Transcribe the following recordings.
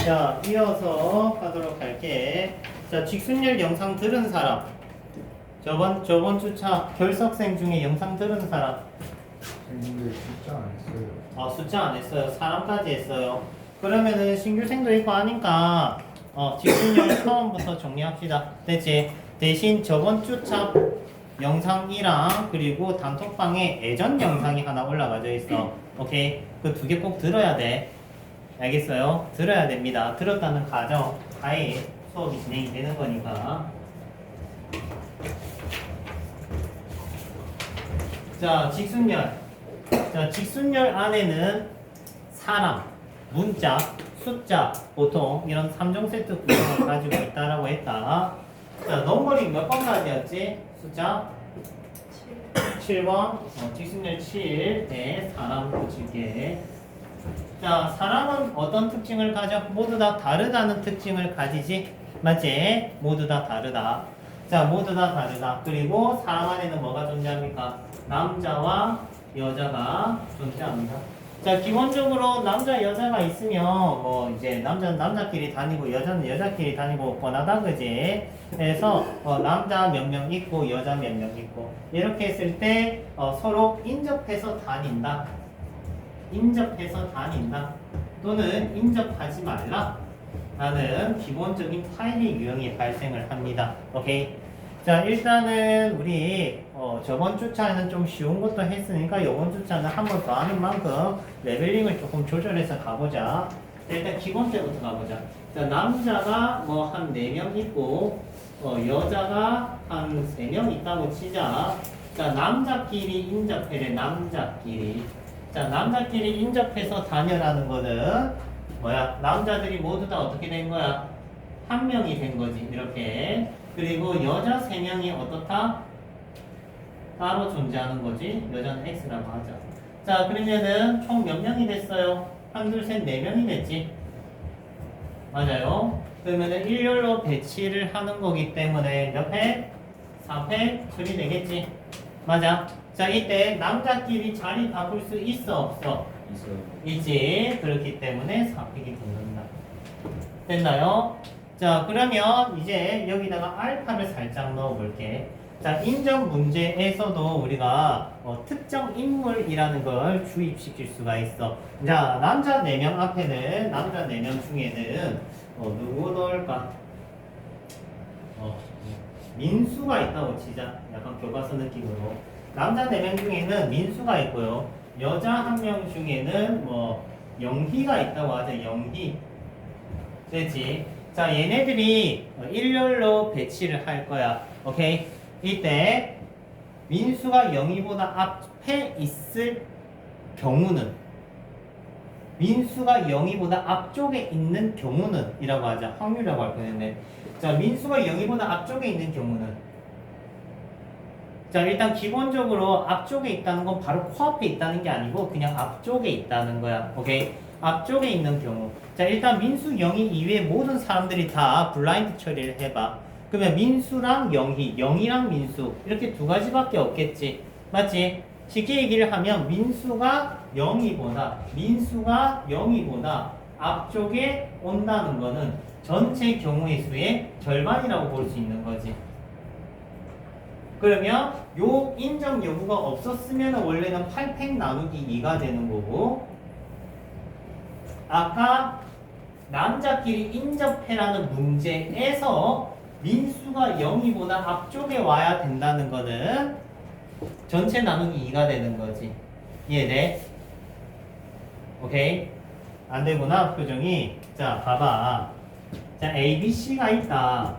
자, 이어서 하도록 할게. 자, 직순열 영상 들은 사람. 저번 주차 결석생 중에 영상 들은 사람. 근데 숫자 안 했어요. 아, 숫자 안 했어요. 사람까지 했어요. 그러면은 신규생도 있고 하니까 직순열 처음부터 정리합시다. 됐지? 대신 저번 주차 영상이랑 그리고 단톡방에 예전 영상이 하나 올라가져 있어. 오케이? 그 두 개 꼭 들어야 돼. 알겠어요? 들어야 됩니다. 들었다는 가정 하에 수업이 진행이 되는 거니까. 자, 직순열. 자, 직순열 안에는 사람, 문자, 숫자, 보통 이런 3종 세트 구성을 가지고 있다라고 했다. 자, 넘버링 몇 번까지였지? 숫자? 7번. 직순열 7. 네, 사람 붙일게. 자, 사람은 어떤 특징을 가져? 모두 다 다르다는 특징을 가지지? 맞지? 모두 다 다르다. 자, 모두 다 다르다. 그리고 사람 안에는 뭐가 존재합니까? 남자와 여자가 존재합니다. 자, 기본적으로 남자, 여자가 있으면 뭐 이제 남자는 남자끼리 다니고 여자는 여자끼리 다니고 뻔하다, 그지? 그래서 남자 몇 명 있고 여자 몇 명 있고 이렇게 했을 때 서로 인접해서 다닌다. 인접해서 다닌다. 또는 인접하지 말라. 라는 기본적인 파일의 유형이 발생을 합니다. 오케이? 자, 일단은 우리 저번 주차는 좀 쉬운 것도 했으니까 이번 주차는 한 번 더 하는 만큼 레벨링을 조금 조절해서 가보자. 일단 기본때부터 가보자. 자, 남자가 뭐 한 4명 있고 여자가 한 3명 있다고 치자. 자, 남자끼리 인접해래. 남자끼리. 자, 남자끼리 인접해서 다녀라는 거는 뭐야? 남자들이 모두 다 어떻게 된 거야? 한 명이 된 거지. 이렇게. 그리고 여자 3명이 어떻다? 따로 존재하는 거지. 여자는 X라고 하자. 자, 그러면은 총 몇 명이 됐어요? 1, 2, 3, 4명이 됐지. 맞아요. 그러면은 일렬로 배치를 하는 거기 때문에 몇 팩? 4팩 처리되겠지. 맞아. 자, 이때 남자끼리 자리 바꿀 수 있어, 없어? 있어요. 있지. 그렇기 때문에 4팩이 붙는다. 됐나요? 자, 그러면 이제 여기다가 알파를 살짝 넣어볼게. 자, 인정 문제에서도 우리가 특정 인물이라는 걸 주입시킬 수가 있어. 자, 남자 4명 앞에는, 남자 4명 중에는 누구 넣을까? 민수가 있다고 치자. 약간 교과서 느낌으로. 남자 4명 중에는 민수가 있고요. 여자 1명 중에는 뭐 영희가 있다고 하자. 영희. 되지? 자, 얘네들이 일렬로 배치를 할 거야. 오케이? 이때 민수가 영희보다 앞에 있을 경우는, 민수가 영희보다 앞쪽에 있는 경우는 이라고 하자. 확률이라고 할 뻔했네. 자, 민수가 영희보다 앞쪽에 있는 경우는, 자, 일단 기본적으로 앞쪽에 있다는 건 바로 코앞에 있다는 게 아니고 그냥 앞쪽에 있다는 거야. 오케이? 앞쪽에 있는 경우. 자, 일단 민수, 영희 이외에 모든 사람들이 다 블라인드 처리를 해봐. 그러면 민수랑 영희, 영희랑 민수 이렇게 두 가지밖에 없겠지. 맞지? 쉽게 얘기를 하면 민수가 영희보다 앞쪽에 온다는 거는 전체 경우의 수의 절반이라고 볼 수 있는 거지. 그러면 요 인정 여부가 없었으면 원래는 8팩 나누기 2가 되는 거고, 아까 남자끼리 인접해라는 문제에서 민수가 영희보다 앞쪽에 와야 된다는 거는 전체 나누기 2가 되는 거지. 이해돼? 오케이? 안 되구나, 표정이. 자, 봐봐. 자, A, B, C가 있다.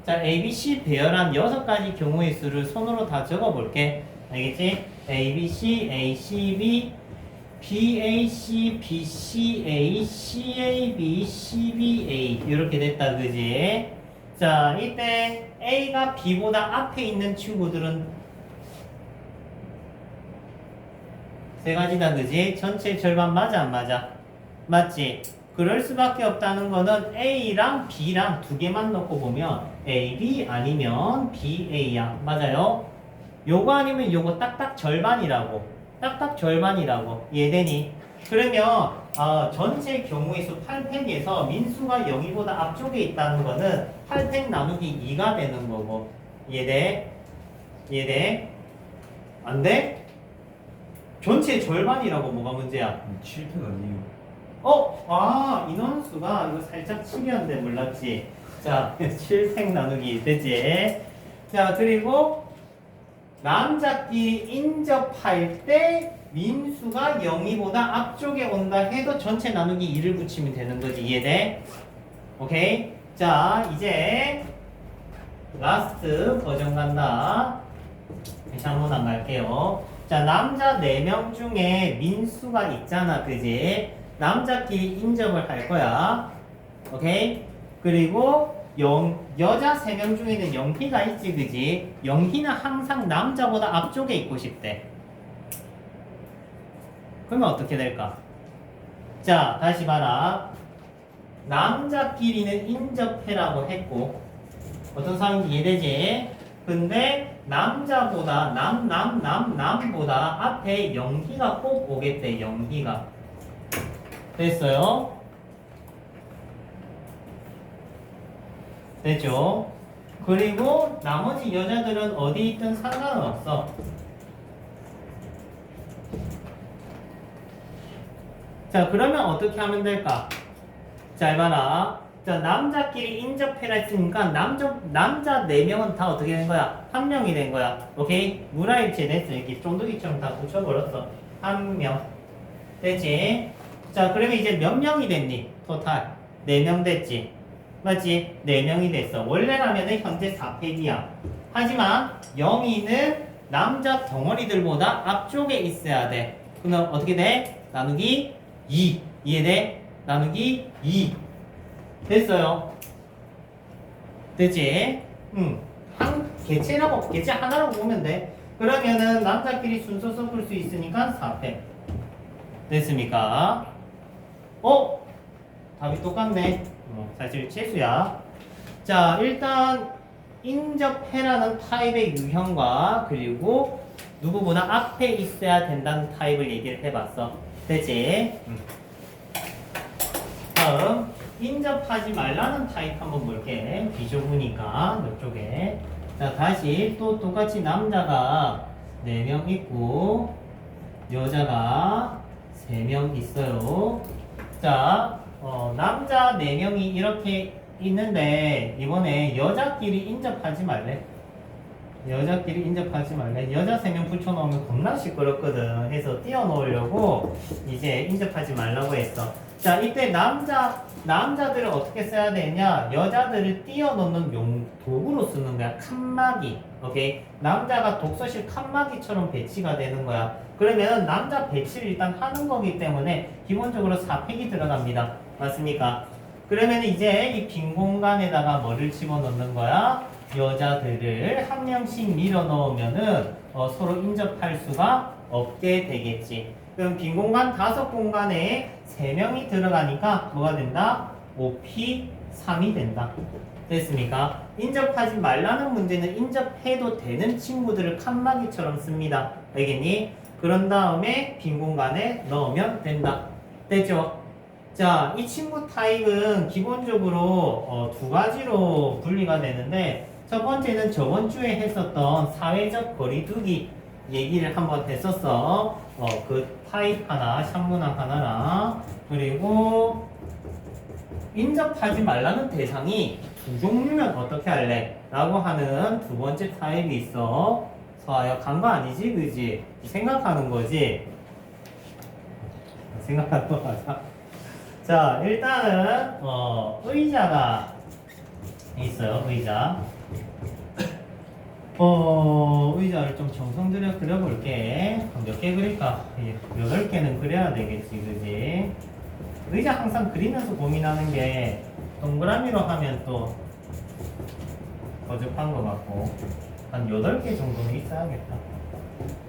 자, A, B, C 배열한 6가지 경우의 수를 손으로 다 적어볼게. 알겠지? A, B, C, A, C, B, B, A, C, B, C, A, C, A, B, C, B, A 이렇게 됐다, 그지? 자, 이때 A가 B보다 앞에 있는 친구들은 3가지다, 그지? 전체 절반 맞아, 안 맞아? 맞지? 그럴 수밖에 없다는 거는 A랑 B랑 2개만 넣고 보면 A, B 아니면 B, A야. 맞아요? 요거 아니면 요거 딱딱 절반이라고. 딱딱 절반이라고. 이해되니? 그러면 전체 경우의 수 8팩에서 민수가 0이보다 앞쪽에 있다는 거는 8팩 나누기 2가 되는 거고. 이해돼? 이해돼? 안 돼? 전체 절반이라고 뭐가 문제야? 7팩 아니에요. 인원수가 이거 살짝 치기였는데 몰랐지? 자, 7팩 나누기 되지? 자, 그리고 남자끼리 인접할 때 민수가 0이보다 앞쪽에 온다 해도 전체 나누기 2를 붙이면 되는 거지. 이해돼? 오케이? 자, 이제 라스트 버전 간다. 다시 한번 안 갈게요. 자, 남자 4명 중에 민수가 있잖아. 그지? 남자끼리 인접을 할 거야. 오케이? 그리고 여자 3명 중에는 영희가 있지. 그지? 영희는 항상 남자보다 앞쪽에 있고 싶대. 그러면 어떻게 될까? 자, 다시 봐라. 남자끼리는 인접해라고 했고 어떤 상황인지 이해되지? 근데 남자보다 남보다 앞에 영희가 꼭 오겠대. 영희가 됐어요? 됐죠? 그리고 나머지 여자들은 어디 있든 상관은 없어. 자, 그러면 어떻게 하면 될까? 잘 봐라. 자, 남자끼리 인접해라 했으니까 남자 4명은 다 어떻게 된 거야? 1명이 된 거야. 오케이? 무라일체 됐어. 이렇게 쫀득이처럼 다 붙여버렸어. 1명. 됐지? 자, 그러면 이제 몇 명이 됐니? 토탈. 4명 됐지? 맞지? 4명이 됐어. 원래라면은 현재 4팩이야. 하지만 영희는 남자 덩어리들보다 앞쪽에 있어야 돼. 그러면 어떻게 돼? 나누기 2. 이해돼? 나누기 2. 됐어요. 됐지? 개체 하나라고 보면 돼. 그러면은 남자끼리 순서 섞을 수 있으니까 4팩. 됐습니까? 답이 똑같네. 사실 최수야. 자, 일단 인접해라는 타입의 유형과 그리고 누구보다 앞에 있어야 된다는 타입을 얘기를 해봤어. 됐지? 다음 인접하지 말라는 타입 한번 볼게. 비좁으니까 이쪽에. 자, 다시 또 똑같이 남자가 4명 있고 여자가 3명 있어요. 자, 남자 4명이 이렇게 있는데 이번에 여자끼리 인접하지 말래. 여자끼리 인접하지 말래. 여자 3명 붙여놓으면 겁나 시끄럽거든. 해서 띄워놓으려고 이제 인접하지 말라고 했어. 자, 이때 남자들을 어떻게 써야 되냐? 여자들을 띄워놓는 도구로 쓰는 거야. 칸막이. 오케이? 남자가 독서실 칸막이처럼 배치가 되는 거야. 그러면 남자 배치를 일단 하는 거기 때문에 기본적으로 4팩이 들어갑니다. 맞습니까? 그러면 이제 이 빈 공간에다가 뭐를 집어넣는 거야? 여자들을 한 명씩 밀어 넣으면은 서로 인접할 수가 없게 되겠지. 그럼 빈 공간 5공간에 3명이 들어가니까 뭐가 된다? 5P3이 된다. 됐습니까? 인접하지 말라는 문제는 인접해도 되는 친구들을 칸막이처럼 씁니다. 알겠니? 그런 다음에 빈 공간에 넣으면 된다. 됐죠? 자, 이 친구 타입은 기본적으로 2가지로 분리가 되는데 첫 번째는 저번 주에 했었던 사회적 거리두기 얘기를 한번 했었어. 그 타입 하나, 샵문항 하나랑 그리고 인접하지 말라는 대상이 2종류면 어떻게 할래? 라고 하는 2번째 타입이 있어. 서아야, 간 거 아니지? 그지? 생각하는 거지? 생각하는 거 맞아? 자, 일단은 의자가 있어요. 의자. 의자를 좀 정성 들여 그려볼게. 몇 개 그릴까? 8개는 그려야 되겠지, 그지? 의자 항상 그리면서 고민하는 게 동그라미로 하면 또 거듭한 것 같고 한 8개 정도는 있어야겠다.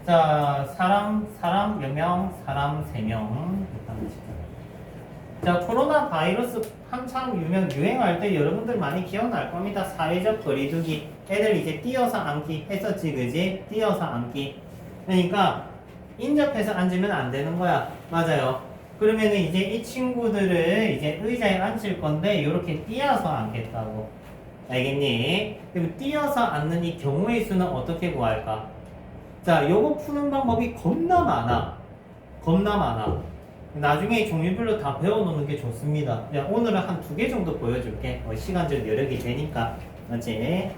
자, 사람 몇 명? 사람 3명. 자, 코로나 바이러스 한창 유행할 때 여러분들 많이 기억날 겁니다. 사회적 거리두기. 애들 이제 띄어서 앉기 했었지, 그지? 띄어서 앉기. 그러니까 인접해서 앉으면 안 되는 거야. 맞아요. 그러면은 이제 이 친구들을 이제 의자에 앉힐 건데 이렇게 띄어서 앉겠다고. 알겠니? 그럼 띄어서 앉는 이 경우의 수는 어떻게 구할까? 자, 요거 푸는 방법이 겁나 많아. 겁나 많아. 나중에 종류별로 다 배워놓는 게 좋습니다. 야, 오늘은 한 2개 정도 보여줄게. 시간적 여력이 되니까. 맞지?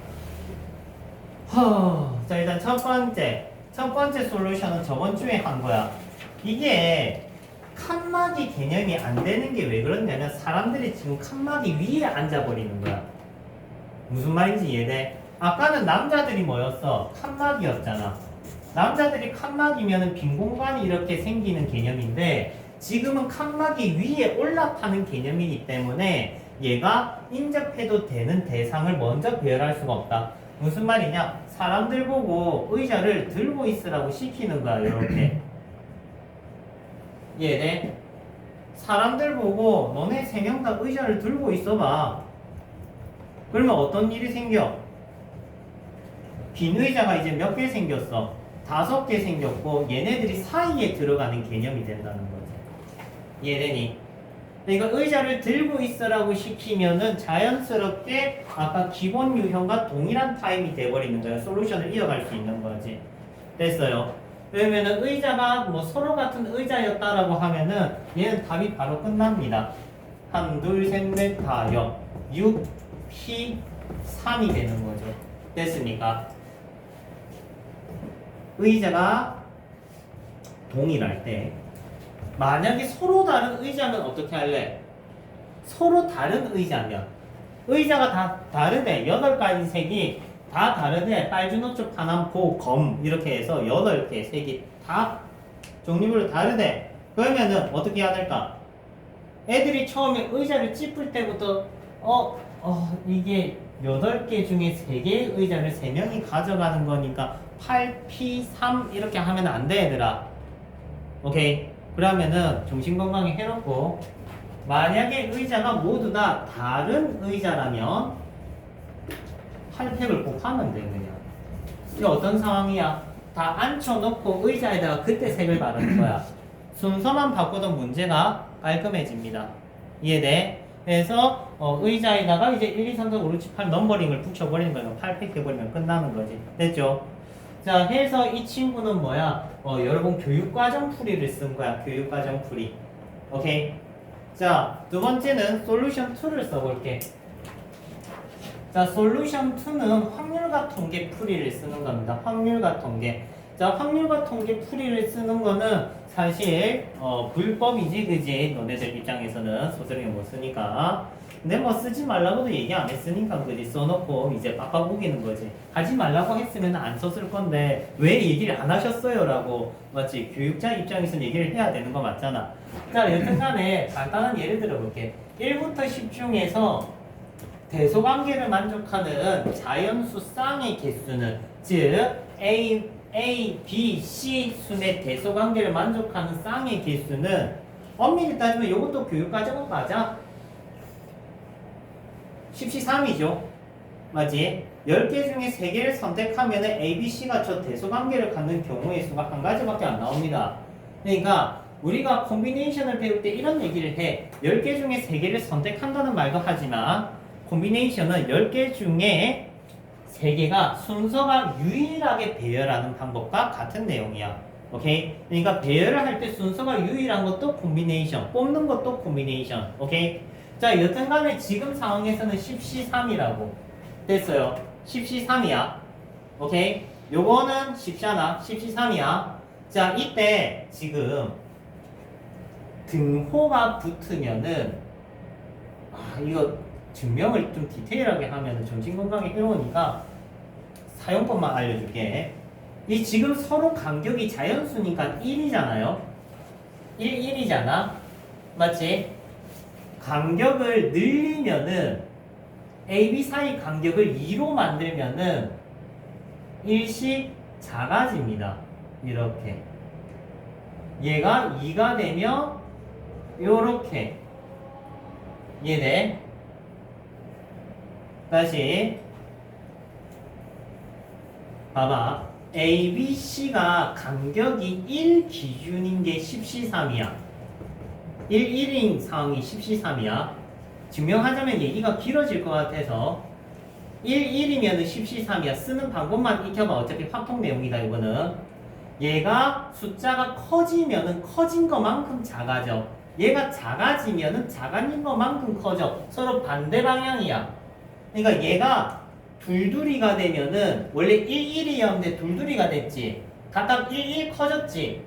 자, 일단 첫 번째 솔루션은 저번 주에 한 거야. 이게 칸막이 개념이 안 되는 게 왜 그러냐면 사람들이 지금 칸막이 위에 앉아버리는 거야. 무슨 말인지 이해돼? 아까는 남자들이 뭐였어? 칸막이였잖아. 남자들이 칸막이면 빈 공간이 이렇게 생기는 개념인데 지금은 칸막이 위에 올라타는 개념이기 때문에 얘가 인접해도 되는 대상을 먼저 배열할 수가 없다. 무슨 말이냐? 사람들 보고 의자를 들고 있으라고 시키는 거야. 이렇게. 이해돼? 사람들 보고 너네 3명 다 의자를 들고 있어봐. 그러면 어떤 일이 생겨? 빈 의자가 이제 몇 개 생겼어? 5개 생겼고 얘네들이 사이에 들어가는 개념이 된다는 거지. 이해되니? 그러니까 의자를 들고 있으라고 시키면은 자연스럽게 아까 기본 유형과 동일한 타입이 돼버리는 거야. 솔루션을 이어갈 수 있는 거지. 됐어요. 그러면은 의자가 뭐 서로 같은 의자였다라고 하면은 얘는 답이 바로 끝납니다. 1, 2, 3, 4, 5, 0, 6, P, 3이 되는 거죠. 됐습니까? 의자가 동일할 때 만약에 서로 다른 의자면 어떻게 할래? 서로 다른 의자면 의자가 다 다르대. 8가지 색이 다 다르대. 빨주노초 파남포 검 이렇게 해서 8개 색이 다 종류별로 다르대. 그러면은 어떻게 해야 될까? 애들이 처음에 의자를 찝을 때부터 이게 8개 중에 3개의 의자를 3명이 가져가는 거니까 8P3 이렇게 하면 안 돼, 얘들아. 오케이? 그러면은 정신건강에 해놓고 만약에 의자가 모두 다 다른 의자라면 8팩을 꼭 하면 돼, 그냥. 이게 어떤 상황이야? 다 앉혀놓고 의자에다가 그때 색을 바르는 거야. 순서만 바꿔도 문제가 깔끔해집니다. 이해돼? 그래서 의자에다가 이제 1, 2, 3, 4, 5, 6, 7, 8 넘버링을 붙여버리는 거예요. 8팩 해버리면 끝나는 거지. 됐죠? 자, 해서 이 친구는 뭐야? 여러분 교육과정 풀이를 쓴 거야. 교육과정 풀이. 오케이? 자, 두 번째는 솔루션 2를 써볼게. 자, 솔루션 2는 확률과 통계 풀이를 쓰는 겁니다. 확률과 통계. 자, 확률과 통계 풀이를 쓰는 거는 사실 불법이지, 그지? 너네들 입장에서는 소설에 못 쓰니까. 근데 뭐 쓰지 말라고도 얘기 안 했으니까 그지? 써놓고 이제 빡빡 우기는 거지. 하지 말라고 했으면 안 썼을 건데 왜 얘기를 안 하셨어요? 라고 맞지? 교육자 입장에서는 얘기를 해야 되는 거 맞잖아. 자, 여튼간에 간단한 예를 들어볼게. 1부터 10 중에서 대소관계를 만족하는 자연수 쌍의 개수는 즉 A, B, C 순의 대소관계를 만족하는 쌍의 개수는 엄밀히 따지면 이것도 교육과정은 맞아. 10C3이죠. 맞지? 10개 중에 3개를 선택하면 A, B, C가 저 대소관계를 갖는 경우의 수가 한 가지밖에 안 나옵니다. 그러니까 우리가 콤비네이션을 배울 때 이런 얘기를 해. 10개 중에 3개를 선택한다는 말도 하지만 콤비네이션은 10개 중에 3개가 순서가 유일하게 배열하는 방법과 같은 내용이야. 오케이? 그러니까 배열을 할 때 순서가 유일한 것도 콤비네이션, 뽑는 것도 콤비네이션. 오케이? 자, 여튼간에 지금 상황에서는 10C3이라고 됐어요. 10C3이야. 오케이? 요거는 10잖아. 10C3이야. 자, 이때 지금 등호가 붙으면은 이거 증명을 좀 디테일하게 하면 정신건강에 해로우니까 사용법만 알려줄게. 이 지금 서로 간격이 자연수니까 1이잖아요. 1이잖아. 맞지? 간격을 늘리면은 A, B 사이 간격을 2로 만들면은 1씩 작아집니다. 이렇게. 얘가 2가 되면 요렇게. 이해돼? 다시 봐봐. A, B, C가 간격이 1 기준인 게 10C3이야. 1인 상황이 10C3이야. 증명하자면 얘기가 길어질 것 같아서 1이면 10C3이야. 쓰는 방법만 익혀봐. 어차피 확통 내용이다 이거는. 얘가 숫자가 커지면은 커진 것만큼 작아져. 얘가 작아지면은 작아진 것만큼 커져. 서로 반대 방향이야. 그러니까 얘가 둘둘이가 되면은 원래 1,1이었는데 둘둘이가 됐지. 각각 1 커졌지.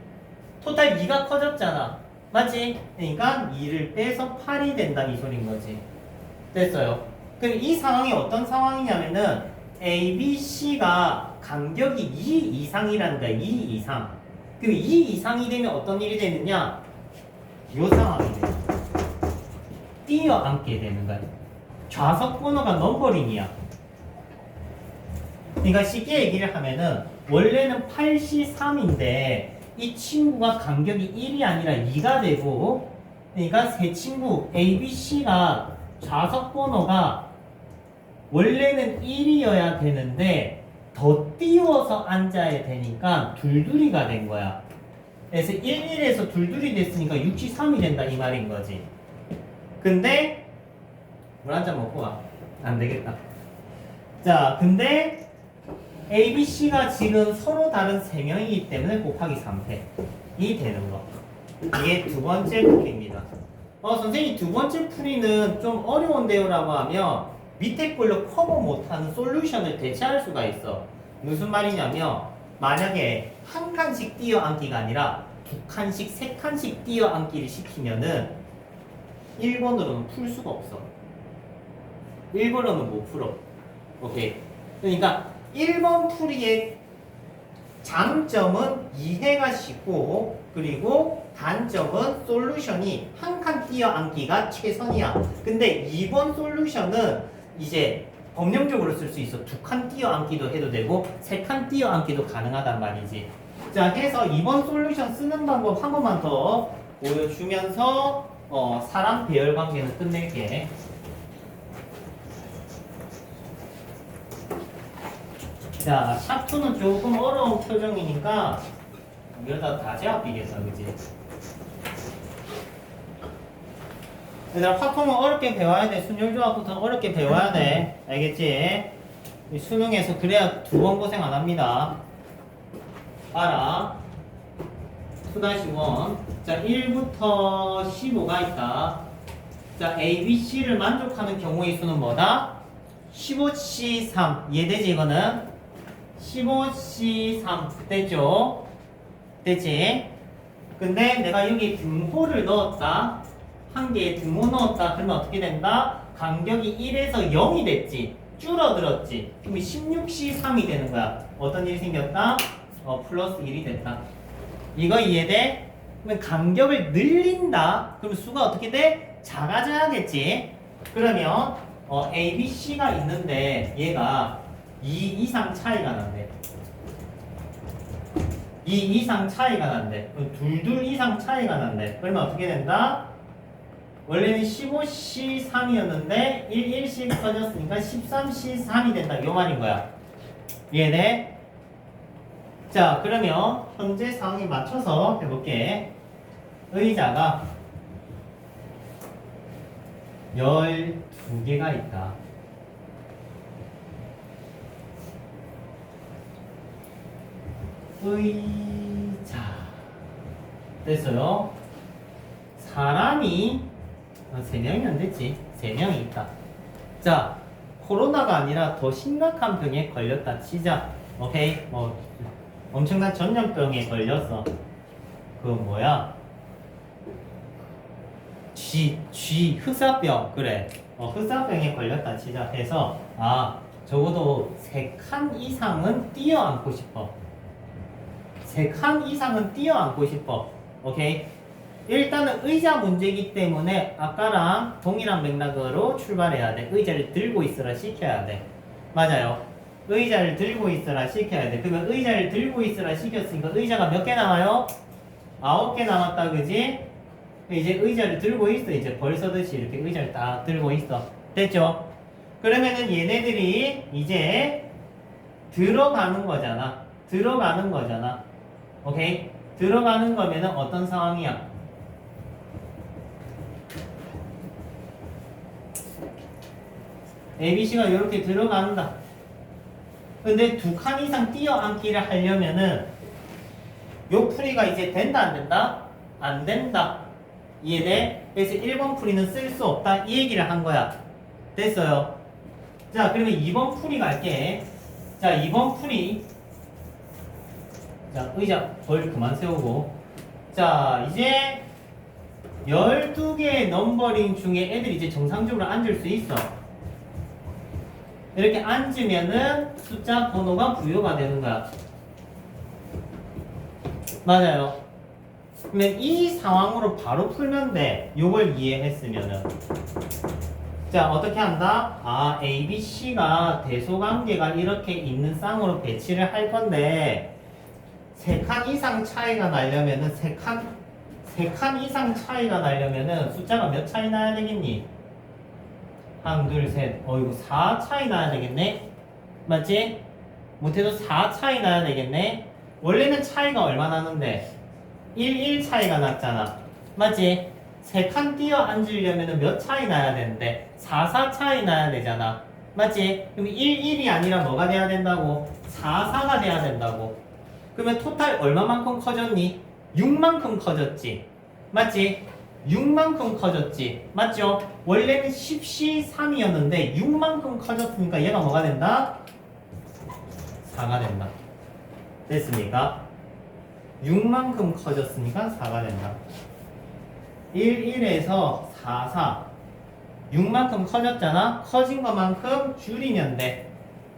토탈 2가 커졌잖아. 맞지? 그러니까 2를 빼서 8이 된다 이 소린 거지. 됐어요. 그럼 이 상황이 어떤 상황이냐면은 A, B, C가 간격이 2 이상이라는 거야. 2 이상. 그럼 2 이상이 되면 어떤 일이 되느냐? 이 상황이 돼. 뛰어앉게 되는 거야. 좌석 번호가 넘버링이야. 그러니까 쉽게 얘기를 하면은 원래는 8C3인데 이 친구가 간격이 1이 아니라 2가 되고, 그러니까 세 친구 A, B, C가 좌석 번호가 원래는 1이어야 되는데 더 띄워서 앉아야 되니까 둘둘이가 된 거야. 그래서 1에서 둘둘이 됐으니까 6C3이 된다 이 말인 거지. 근데 물 한 잔 먹고 와. 안 되겠다. 자, 근데 A, B, C가 지금 서로 다른 3명이기 때문에 곱하기 3패이 되는 거. 이게 두 번째 풀이입니다. 선생님 두 번째 풀이는 좀 어려운데요 라고 하면 밑에 걸로 커버 못하는 솔루션을 대체할 수가 있어. 무슨 말이냐면 만약에 한 칸씩 띄어앉기가 아니라 두 칸씩, 세 칸씩 띄어앉기를 시키면은 1번으로는 풀 수가 없어. 1번으로는 못 풀어. 오케이. 그러니까 1번 풀이의 장점은 이해가 쉽고 그리고 단점은 솔루션이 한 칸 띄어앉기가 최선이야. 근데 2번 솔루션은 이제 법령적으로 쓸 수 있어. 두 칸 띄어앉기도 해도 되고 세 칸 띄어앉기도 가능하단 말이지. 자, 해서 2번 솔루션 쓰는 방법 한 번만 더 보여주면서 사람 배열 관계는 끝낼게. 자, 샤프는 조금 어려운 표정이니까 이러다 다 제압이겠다, 그지? 얘들아, 화통은 어렵게 배워야 돼. 순열조합부터 어렵게 배워야 돼. 알겠지? 수능에서 그래야 두 번 고생 안 합니다. 알아. 2-1. 자, 1부터 15가 있다. 자, A, B, C를 만족하는 경우의 수는 뭐다? 15C3. 이해되지, 이거는? 15C3 됐죠? 됐지? 근데 내가 여기 등호를 넣었다. 한 개의 등호 넣었다. 그러면 어떻게 된다? 간격이 1에서 0이 됐지. 줄어들었지. 그럼 16C3이 되는 거야. 어떤 일이 생겼다? 플러스 1이 됐다. 이거 이해돼? 그러면 간격을 늘린다. 그럼 수가 어떻게 돼? 작아져야겠지. 그러면 A, B, C가 있는데 얘가 2 이상 차이가 난대. 2 이상 차이가 난대. 둘 이상 차이가 난대. 그러면 어떻게 된다? 원래는 15C3이었는데 1씩 커졌으니까 13C3이 된다. 이 말인 거야. 이해돼? 자, 그러면 현재 상황에 맞춰서 해볼게. 의자가 12개가 있다. 의자 됐어요. 사람이 3명이 안 됐지. 3명이 있다. 자, 코로나가 아니라 더 심각한 병에 걸렸다 치자. 오케이? 엄청난 전염병에 걸렸어. 그건 뭐야? 흑사병. 그래. 흑사병에 걸렸다 치자 해서 적어도 3칸 이상은 뛰어앉고 싶어. 3칸 이상은 뛰어앉고 싶어. 오케이? 일단은 의자 문제이기 때문에 아까랑 동일한 맥락으로 출발해야 돼. 의자를 들고 있으라 시켜야 돼. 맞아요. 의자를 들고 있으라 시켜야 돼. 그러면 의자를 들고 있으라 시켰으니까 의자가 몇 개 남아요? 9개 남았다, 그지? 이제 의자를 들고 있어. 이제 벌써듯이 이렇게 의자를 딱 들고 있어. 됐죠? 그러면은 얘네들이 이제 들어가는 거잖아. 들어가는 거잖아. 오케이? 들어가는 거면은 어떤 상황이야? ABC가 이렇게 들어간다. 근데 두 칸 이상 띄어앉기를 하려면은 요 풀이가 이제 된다 안 된다? 안 된다. 이해돼? 그래서 1번 풀이는 쓸 수 없다 이 얘기를 한 거야. 됐어요? 자 그러면 2번 풀이 갈게. 자 2번 풀이. 자 의자 벌 그만 세우고. 자 이제 12개의 넘버링 중에 애들이 이제 정상적으로 앉을 수 있어. 이렇게 앉으면은 숫자 번호가 부여가 되는 거야. 맞아요. 그러면 이 상황으로 바로 풀면 돼. 요걸 이해했으면은. 자, 어떻게 한다? 아, A, B, C가 대소관계가 이렇게 있는 쌍으로 배치를 할 건데, 3칸 이상 차이가 나려면은, 3칸 이상 차이가 나려면은 숫자가 몇 차이 나야 되겠니? 하나, 둘, 셋. 이거 4 차이 나야 되겠네? 맞지? 못해도 4 차이 나야 되겠네? 원래는 차이가 얼마 나는데? 1 차이가 났잖아. 맞지? 3칸 띄어 앉으려면 몇 차이 나야 되는데? 4 차이 나야 되잖아. 맞지? 그럼 1이 아니라 뭐가 돼야 된다고? 4가 돼야 된다고. 그러면 토탈 얼마만큼 커졌니? 6만큼 커졌지. 맞지? 6만큼 커졌지. 맞죠? 원래는 10C 3이었는데 6만큼 커졌으니까 얘가 뭐가 된다? 4가 된다. 됐습니까? 6만큼 커졌으니까 4가 된다. 1에서 4. 6만큼 커졌잖아? 커진 것만큼 줄이면 돼.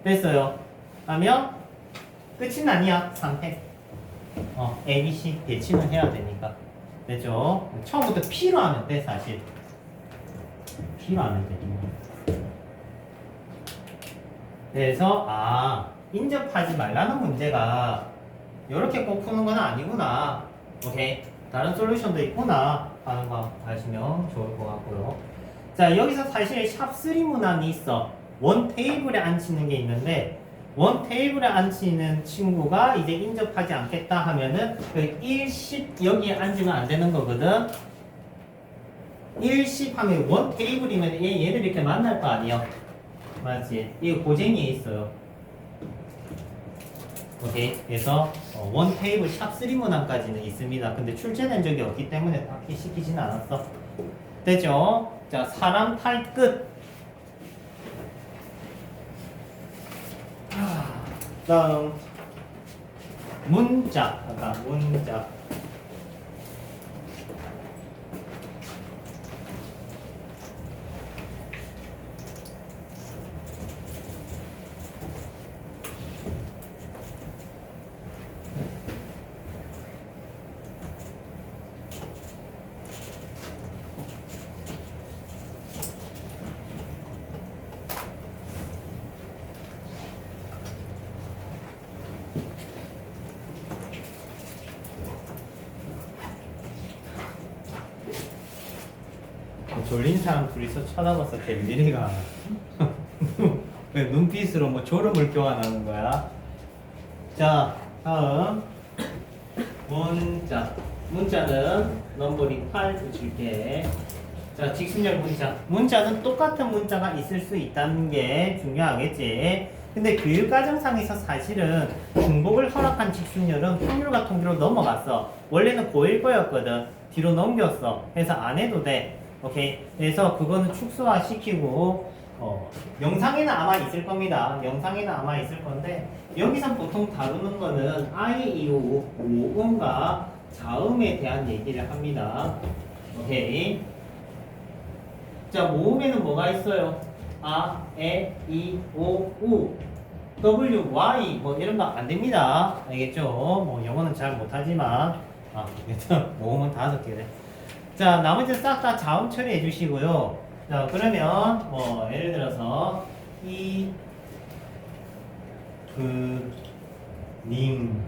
됐어요. 하면 끝은 아니야. 선택. A, B, C 배치는 해야 되니까. 됐죠? 처음부터 P로 하면 돼, 사실. P로 하면 돼. 그래서, 인접하지 말라는 문제가 이렇게 꼭 푸는 건 아니구나. 오케이. 다른 솔루션도 있구나. 하는 거 아시면 좋을 것 같고요. 자, 여기서 사실 샵3 문항이 있어. 원 테이블에 앉히는 게 있는데, 원 테이블에 앉히는 친구가 이제 인접하지 않겠다 하면은 그 1, 10 여기에 앉으면 안 되는 거거든. 1, 10 하면 원 테이블이면 얘들 이렇게 만날 거 아니야. 맞지? 이거 고쟁이에 있어요. 오케이. 그래서 원 테이블 샵3 문항까지는 있습니다. 근데 출제된 적이 없기 때문에 딱히 시키진 않았어. 됐죠? 자, 사람 탈 끝. 다음 문자. 아까 문자. 졸린 사람 둘이서 쳐다봐서 될 일이가. 왜 눈빛으로 뭐 졸음을 교환하는 거야? 자, 다음 문자. 문자는 넘버링 8 붙일게. 자, 직순열 문자. 문자는 똑같은 문자가 있을 수 있다는 게 중요하겠지. 근데 교육과정상에서 사실은 중복을 허락한 직순열은 확률과 통계로 넘어갔어. 원래는 고1 거였거든. 뒤로 넘겼어. 그래서 안 해도 돼. 오케이. 그래서 그거는 축소화 시키고, 영상에는 아마 있을 겁니다. 영상에는 아마 있을 건데, 여기서 보통 다루는 거는 아이이오 모음과 자음에 대한 얘기를 합니다. 오케이. 자, 모음에는 뭐가 있어요? 아, 에, 이, 오, 우, W, Y 뭐 이런 거 안 됩니다. 알겠죠? 뭐 영어는 잘 못하지만 알겠죠? 모음은 5개래. 자, 나머지 싹 다 자음 처리해 주시고요. 자, 그러면 뭐 예를 들어서 이, 그, 님.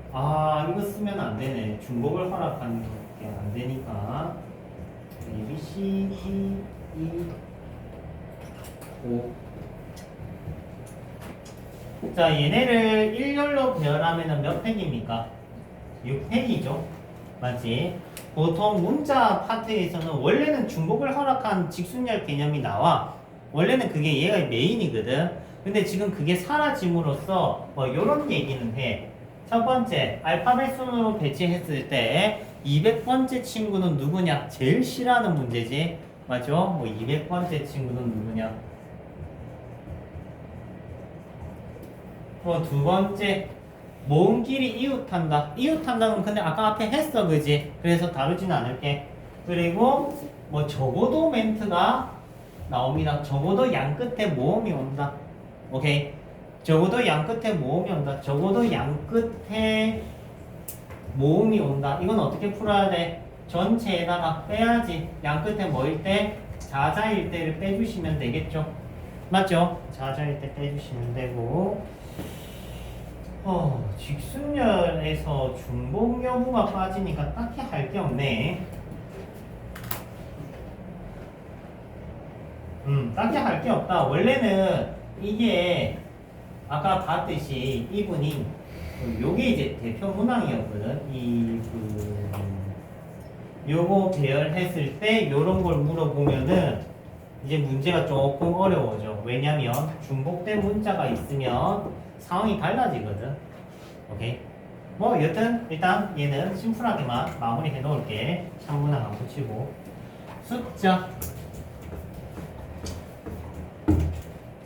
이거 쓰면 안 되네. 중복을 허락하는 게 안 되니까. A, B, C, D, E, O. 자, 얘네를 일렬로 배열하면 몇 팩입니까? 6팩이죠. 맞지? 보통 문자 파트에서는 원래는 중복을 허락한 직순열 개념이 나와. 원래는 그게 얘가 메인이거든. 근데 지금 그게 사라짐으로써 뭐 이런 얘기는 해. 첫 번째, 알파벳 순으로 배치했을 때 200번째 친구는 누구냐? 제일 싫어하는 문제지. 맞죠? 뭐 200번째 친구는 누구냐? 뭐 두 번째, 모음끼리 이웃한다. 이웃한다는 근데 아까 앞에 했어, 그지? 그래서 다루지는 않을게. 그리고 뭐 적어도 멘트가 나옵니다. 적어도 양 끝에 모음이 온다. 오케이? 적어도 양 끝에 모음이 온다. 적어도 양 끝에 모음이 온다. 이건 어떻게 풀어야 돼? 전체에다가 빼야지. 양 끝에 뭐일 때? 자자일 때를 빼주시면 되겠죠? 맞죠? 자자일 때 빼주시면 되고. 직순열에서 중복 여부가 빠지니까 딱히 할 게 없네. 딱히 할 게 없다. 원래는 이게 아까 봤듯이 이분이 요게 이제 대표 문항이었거든. 요거 배열했을 때 요런 걸 물어보면은 이제 문제가 조금 어려워져. 왜냐면 중복된 문자가 있으면 상황이 달라지거든. 오케이. 뭐 여튼 일단 얘는 심플하게만 마무리 해 놓을게. 참문항 안 붙이고. 숫자.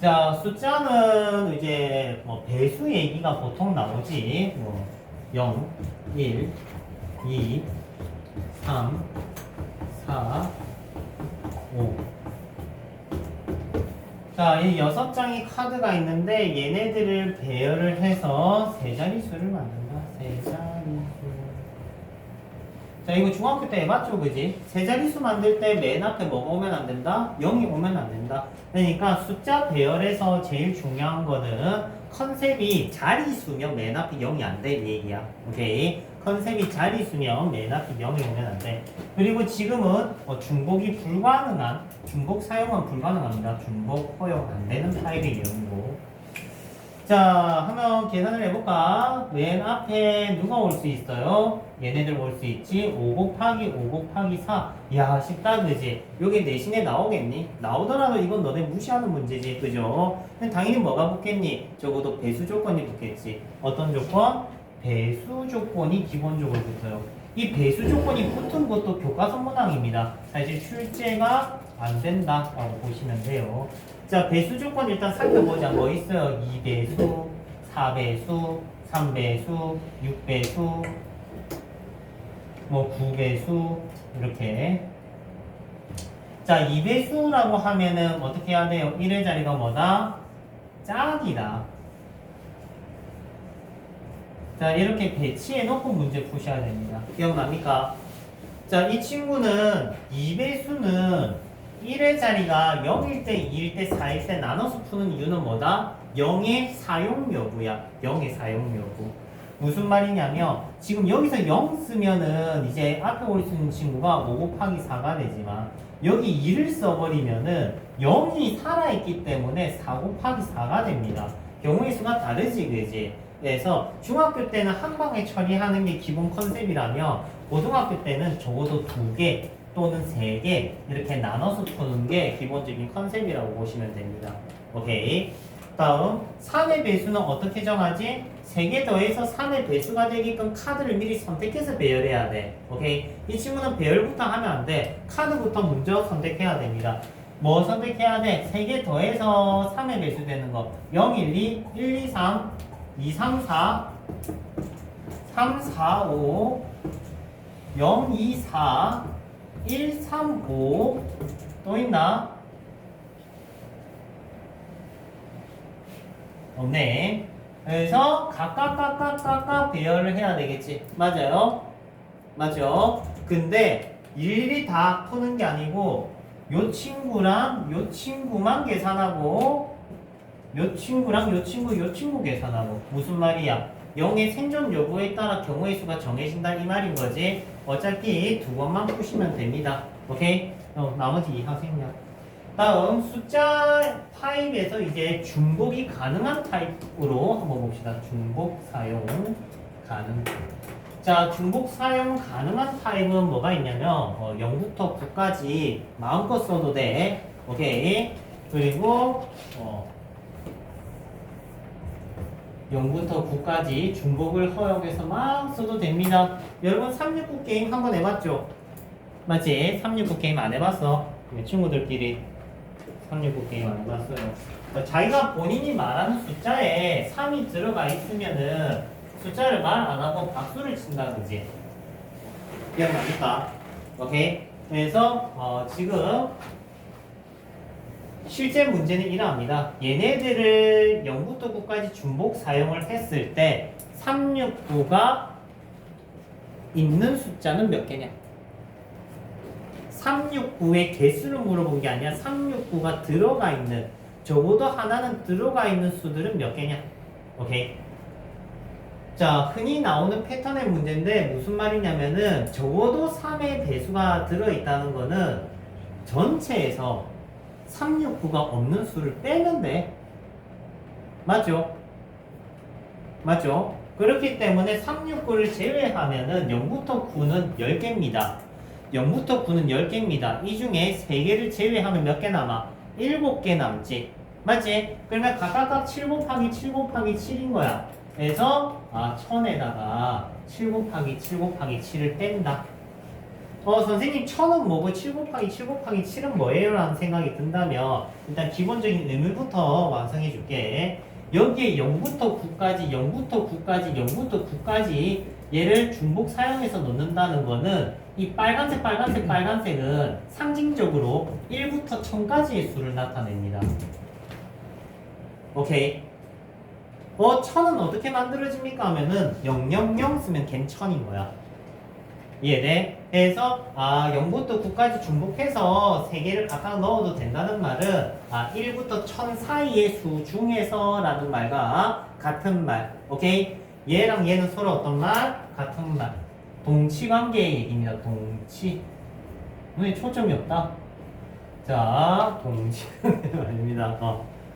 자, 숫자는 이제 뭐 배수 얘기가 보통 나오지. 뭐 0, 1, 2, 3, 4, 5. 자, 이 6장의 카드가 있는데 얘네들을 배열을 해서 세 자릿수를 만든다. 세 자릿수. 자, 이거 중학교 때 해봤죠, 그지? 세 자릿수 만들 때 맨 앞에 뭐가 오면 안 된다? 0이 오면 안 된다. 그러니까 숫자 배열에서 제일 중요한 거는 컨셉이 자릿수면 맨 앞에 0이 안 돼, 이 얘기야. 오케이? 컨셉이 자릿수면 맨 앞에 0이 오면 안 돼. 그리고 지금은 중복이 불가능한, 중복 사용은 불가능합니다. 중복 허용 안 되는 타입의 경우고. 자, 한번 계산을 해볼까? 맨 앞에 누가 올 수 있어요? 얘네들 올 수 있지? 5 곱하기 5 곱하기 4. 이야, 쉽다, 그지? 요게 내신에 나오겠니? 나오더라도 이건 너네 무시하는 문제지, 그죠? 당연히 뭐가 붙겠니? 적어도 배수 조건이 붙겠지. 어떤 조건? 배수 조건이 기본적으로 붙어요. 이 배수 조건이 붙은 것도 교과서 문항입니다. 사실 출제가 안 된다라고 보시면 돼요. 자, 배수 조건 일단 살펴보자. 뭐 있어요? 2배수, 4배수, 3배수, 6배수, 뭐 9배수 이렇게. 자, 2배수라고 하면은 어떻게 해야 돼요? 1의 자리가 뭐다? 짝이다. 자, 이렇게 배치해 놓고 문제 푸셔야 됩니다. 기억납니까? 자, 이 친구는 2배수는 1의 자리가 0일 때, 2일 때, 4일 때 나눠서 푸는 이유는 뭐다? 0의 사용 여부야. 0의 사용 여부. 무슨 말이냐면 지금 여기서 0 쓰면은 이제 앞에 올 수 있는 친구가 5 곱하기 4가 되지만 여기 2를 써버리면은 0이 살아있기 때문에 4 곱하기 4가 됩니다. 경우의 수가 다르지, 그지? 그래서 중학교 때는 한 방에 처리하는 게 기본 컨셉이라면 고등학교 때는 적어도 2개 또는 3개 이렇게 나눠서 푸는 게 기본적인 컨셉이라고 보시면 됩니다. 오케이. 다음 3의 배수는 어떻게 정하지? 3개 더해서 3의 배수가 되게끔 카드를 미리 선택해서 배열해야 돼. 오케이. 이 친구는 배열부터 하면 안 돼. 카드부터 먼저 선택해야 됩니다. 뭐 선택해야 돼? 3개 더해서 3의 배수 되는 거. 0, 1, 2, 1, 2, 3, 2, 3, 4, 3, 4, 5, 0, 2, 4, 1, 3, 5. 또 있나? 없네. 그래서 각각 배열을 해야 되겠지. 맞아요? 맞죠? 근데 일일이 다 푸는 게 아니고 요 친구랑 요 친구만 계산하고 요 친구랑 요 친구 계산하고. 무슨 말이야? 0의 생존 여부에 따라 경우의 수가 정해진다 이 말인 거지. 어차피 두 번만 푸시면 됩니다. 오케이? 나머지 이 학생이야. 다음 숫자 타입에서 이제 중복이 가능한 타입으로 한번 봅시다. 중복 사용 가능. 자, 중복 사용 가능한 타입은 뭐가 있냐면 0부터 9까지 마음껏 써도 돼. 오케이. 그리고 0부터 9까지 중복을 허용해서 막 써도 됩니다. 여러분 369 게임 한번 해봤죠? 맞지? 369 게임 안 해봤어? 친구들끼리 369 게임 안 해봤어요. 자기가 본인이 말하는 숫자에 3이 들어가 있으면은 숫자를 말 안 하고 박수를 친다든지 기억납니까? 오케이. 그래서 지금 실제 문제는 이러합니다. 얘네들을 0부터 9까지 중복 사용을 했을 때 369가 있는 숫자는 몇 개냐? 369의 개수를 물어본 게 아니라 369가 들어가 있는, 적어도 하나는 들어가 있는 수들은 몇 개냐? 오케이. 자, 흔히 나오는 패턴의 문제인데 무슨 말이냐면은 적어도 3의 배수가 들어있다는 거는 전체에서 369가 없는 수를 빼면 돼. 맞죠? 맞죠? 그렇기 때문에 369를 제외하면은 0부터 9는 10개입니다. 0부터 9는 10개입니다. 이 중에 3개를 제외하면 몇 개 남아? 7개 남지. 맞지? 그러면 각각 7 곱하기 7 곱하기 7인 거야. 그래서 1000에다가 7 곱하기 7 곱하기 7을 뺀다. 선생님 1000은 뭐고 7 곱하기 7 곱하기 7은 뭐예요? 라는 생각이 든다면 일단 기본적인 의문부터 완성해 줄게. 여기에 0부터 9까지 0부터 9까지 0부터 9까지 얘를 중복 사용해서 넣는다는 거는 이 빨간색은 상징적으로 1부터 1000까지의 수를 나타냅니다. 오케이. 1000은 어떻게 만들어집니까? 하면은 000 쓰면 걘 1000인 거야. 이해돼? 그래서 0부터 9까지 중복해서 3개를 각각 넣어도 된다는 말은 1부터 1000 사이의 수 중에서 라는 말과 같은 말. 오케이? 얘랑 얘는 서로 어떤 말? 같은 말. 동치 관계의 얘기입니다. 동치. 왜 초점이 없다? 자, 동치 말입니다.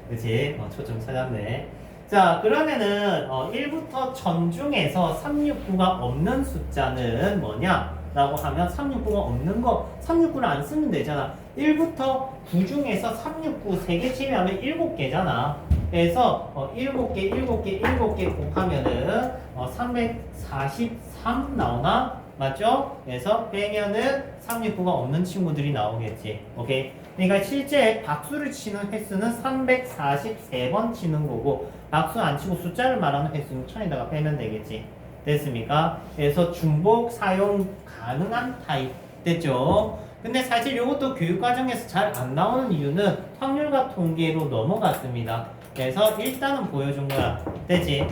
그렇지? 초점 찾았네. 자, 그러면은 1부터 1000 중에서 369가 없는 숫자는 뭐냐? 라고 하면 369가 없는 거 369를 안 쓰면 되잖아. 1부터 9 중에서 369 3개 제외하면 7개잖아. 그래서 7개, 7개, 7개 곱하면은 343 나오나? 맞죠? 그래서 빼면은 369가 없는 친구들이 나오겠지. 오케이? 그러니까 실제 박수를 치는 횟수는 343번 치는 거고 박수 안 치고 숫자를 말하는 횟수는 1000에다가 빼면 되겠지. 됐습니까? 그래서 중복 사용 가능한 타입 됐죠? 근데 사실 이것도 교육과정에서 잘 안 나오는 이유는 확률과 통계로 넘어갔습니다. 그래서 일단은 보여준 거야. 되지?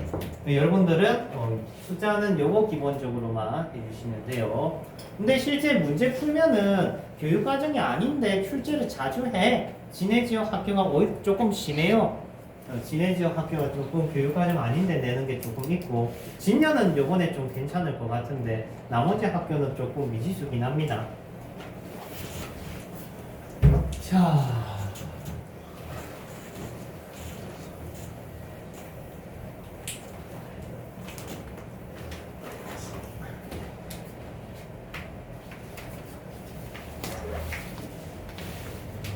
여러분들은 숫자는 요거 기본적으로만 해주시면 돼요. 근데 실제 문제 풀면은 교육과정이 아닌데 출제를 자주 해. 지내지역 학교가 조금 심해요. 지내지역 학교가 조금 교육과정 아닌데 내는 게 조금 있고 진여는 요번에 좀 괜찮을 것 같은데 나머지 학교는 조금 미지수긴 합니다.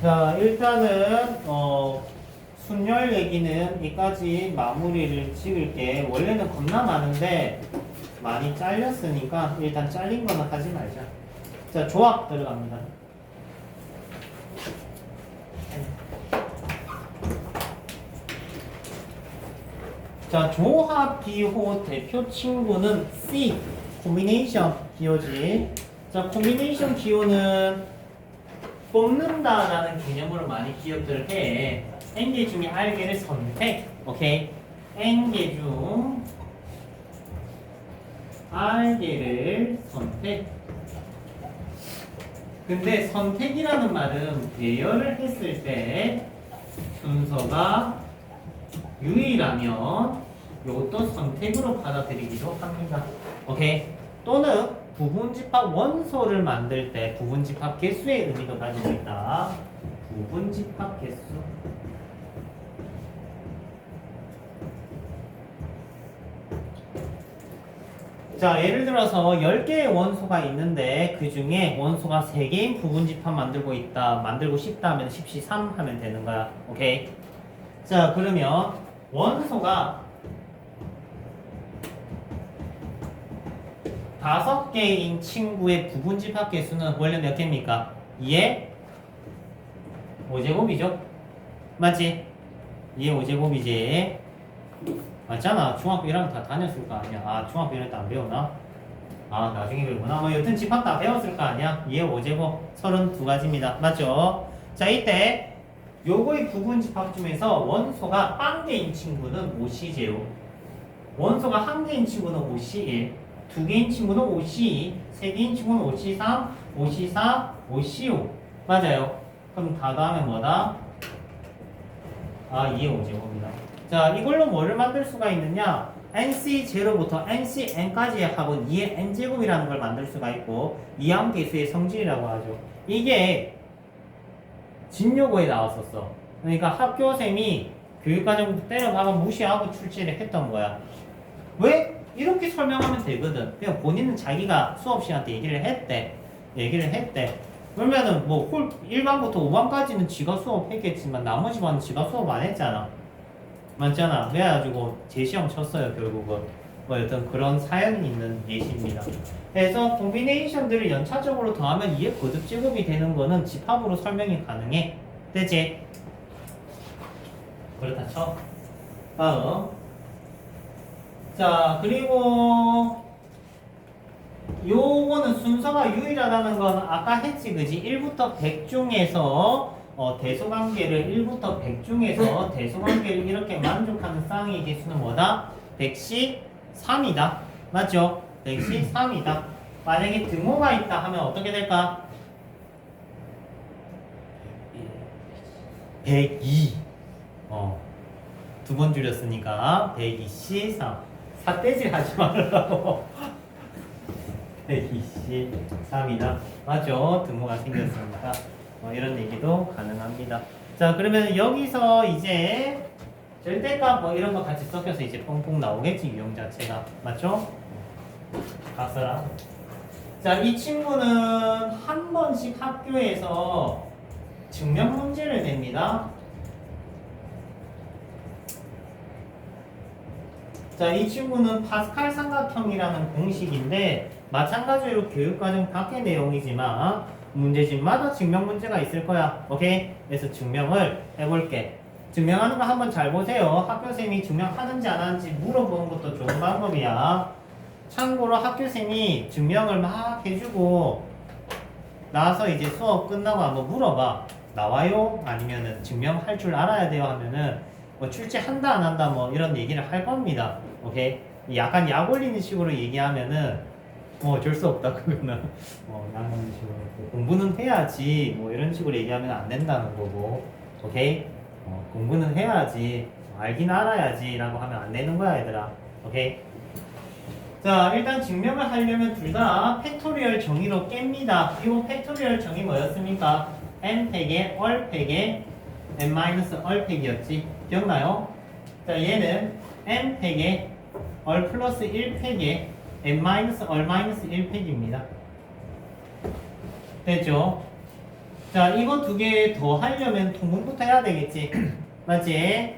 자, 일단은 순열 얘기는 여기까지 마무리를 지을게. 원래는 겁나 많은데 많이 잘렸으니까 일단 잘린 거는 하지 말자. 자, 조합 들어갑니다. 자, 조합 기호 대표 친구는 C, 코미네이션 기호지. 자, 코미네이션 기호는 뽑는다라는 개념으로 많이 기억들을 해. N개 중에 R개를 선택. 오케이. N개 중 R개를 선택. 근데 선택이라는 말은 배열을 했을 때 순서가 유일하면 이것도 선택으로 받아들이기도 합니다. 오케이. 또는 부분집합 원소를 만들 때 부분집합 개수의 의미도 가지고 있다. 부분집합 개수. 자, 예를 들어서 10개의 원소가 있는데 그 중에 원소가 3개인 부분집합 만들고 싶다 하면 10C3 하면 되는 거야. 오케이? 자, 그러면 원소가 5개인 친구의 부분집합 개수는 원래 몇 개입니까? 2의 5제곱이죠? 맞지? 2의 5제곱이지. 맞잖아. 중학교 1학년 다 다녔을 거 아니야. 아, 중학교 1학년 때 안 배웠나? 아, 나중에 배우구나. 뭐 여튼 집합 다 배웠을 거 아니야. 2의 5제곱 32가지입니다. 맞죠? 자, 이때 요거의 부분 집합 중에서 원소가 1개인 친구는 5C제곱, 원소가 1개인 친구는 5C1, 2개인 친구는 5C2, 3개인 친구는 5C3, 5C4, 5C5. 맞아요. 그럼 다 더하면 뭐다? 아, 2의 5제곱입니다. 자, 이걸로 뭐를 만들 수가 있느냐? NC0부터 NCN까지의 합은 2의 N제곱이라는 걸 만들 수가 있고, 이항계수의 성질이라고 하죠. 이게 진요고에 나왔었어. 그러니까 학교생이 교육과정부터 때려박아 무시하고 출제를 했던 거야. 왜? 이렇게 설명하면 되거든. 그냥 본인은 자기가 수업 시간 때 얘기를 했대. 그러면은 뭐 1반부터 5반까지는 지가 수업했겠지만 나머지 반은 지가 수업 안 했잖아. 맞잖아. 그래가지고 재시험 쳤어요, 결국은. 뭐 여튼 그런 사연이 있는 예시입니다. 그래서 콤비네이션들을 연차적으로 더하면 2의 거듭제곱이 되는 거는 집합으로 설명이 가능해. 되지? 그렇다 쳐. 다음. 자, 그리고 요거는 순서가 유일하다는 건 아까 했지, 그지? 1부터 100 중에서 대소관계를 1부터 100 중에서 대소관계를 이렇게 만족하는 쌍의 개수는 뭐다? 100C3이다. 맞죠? 100C3이다. 만약에 등호가 있다 하면 어떻게 될까? 102. 두 번 줄였으니까 102C3. 삿대질 하지 말라고. 102C3이다. 맞죠? 등호가 생겼으니까. 이런 얘기도 가능합니다. 자, 그러면 여기서 이제 절대값 뭐 이런 거 같이 섞여서 이제 뻥뻥 나오겠지, 유형 자체가. 맞죠? 가서라. 자, 이 친구는 한 번씩 학교에서 증명 문제를 냅니다. 자, 이 친구는 파스칼 삼각형이라는 공식인데 마찬가지로 교육과정 밖의 내용이지만 문제집마다 증명 문제가 있을 거야. 오케이? 그래서 증명을 해볼게. 증명하는 거 한번 잘 보세요. 학교생이 증명하는지 안 하는지 물어보는 것도 좋은 방법이야. 참고로 학교생이 증명을 막 해주고 나서 이제 수업 끝나고 한번 물어봐. 나와요? 아니면은 증명할 줄 알아야 돼요? 하면은 뭐 출제한다 안 한다 뭐 이런 얘기를 할 겁니다. 오케이? 약간 약 올리는 식으로 얘기하면은 뭐 어쩔 수 없다 그거는 약 올리는 식으로 공부는 해야지 뭐 이런 식으로 얘기하면 안 된다는 거고. 오케이? 공부는 해야지 알긴 알아야지 라고 하면 안 되는 거야 얘들아. 오케이? 자, 일단 증명을 하려면 둘 다 팩토리얼 정의로 깹니다. 이거 팩토리얼 정의 뭐였습니까? n 팩에 얼 팩에 n 마이너스 얼 팩이었지. 기억나요? 자, 얘는 n 팩에 얼 플러스 1 팩에 n 마이너스 얼 마이너스 1 팩입니다. 됐죠? 자, 이거 두 개 더 하려면 통분부터 해야 되겠지. 맞지?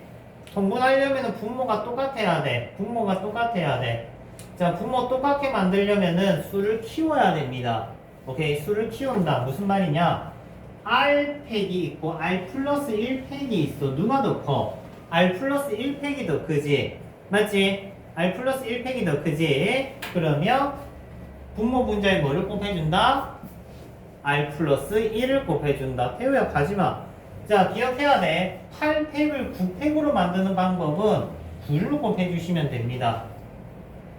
통분하려면 분모가 똑같아야 돼. 분모가 똑같아야 돼. 자, 분모 똑같게 만들려면은 수를 키워야 됩니다. 오케이? 수를 키운다. 무슨 말이냐? R 팩이 있고 R 플러스 1 팩이 있어. 누가 더 커? R 플러스 1 팩이 더 크지? 맞지? R 플러스 1 팩이 더 크지? 그러면 분모 분자에 뭐를 곱해준다? R 플러스 1을 곱해준다. 태우야 가지마. 자, 기억해야 돼. 8팩을 9팩으로 만드는 방법은 9를 곱해주시면 됩니다.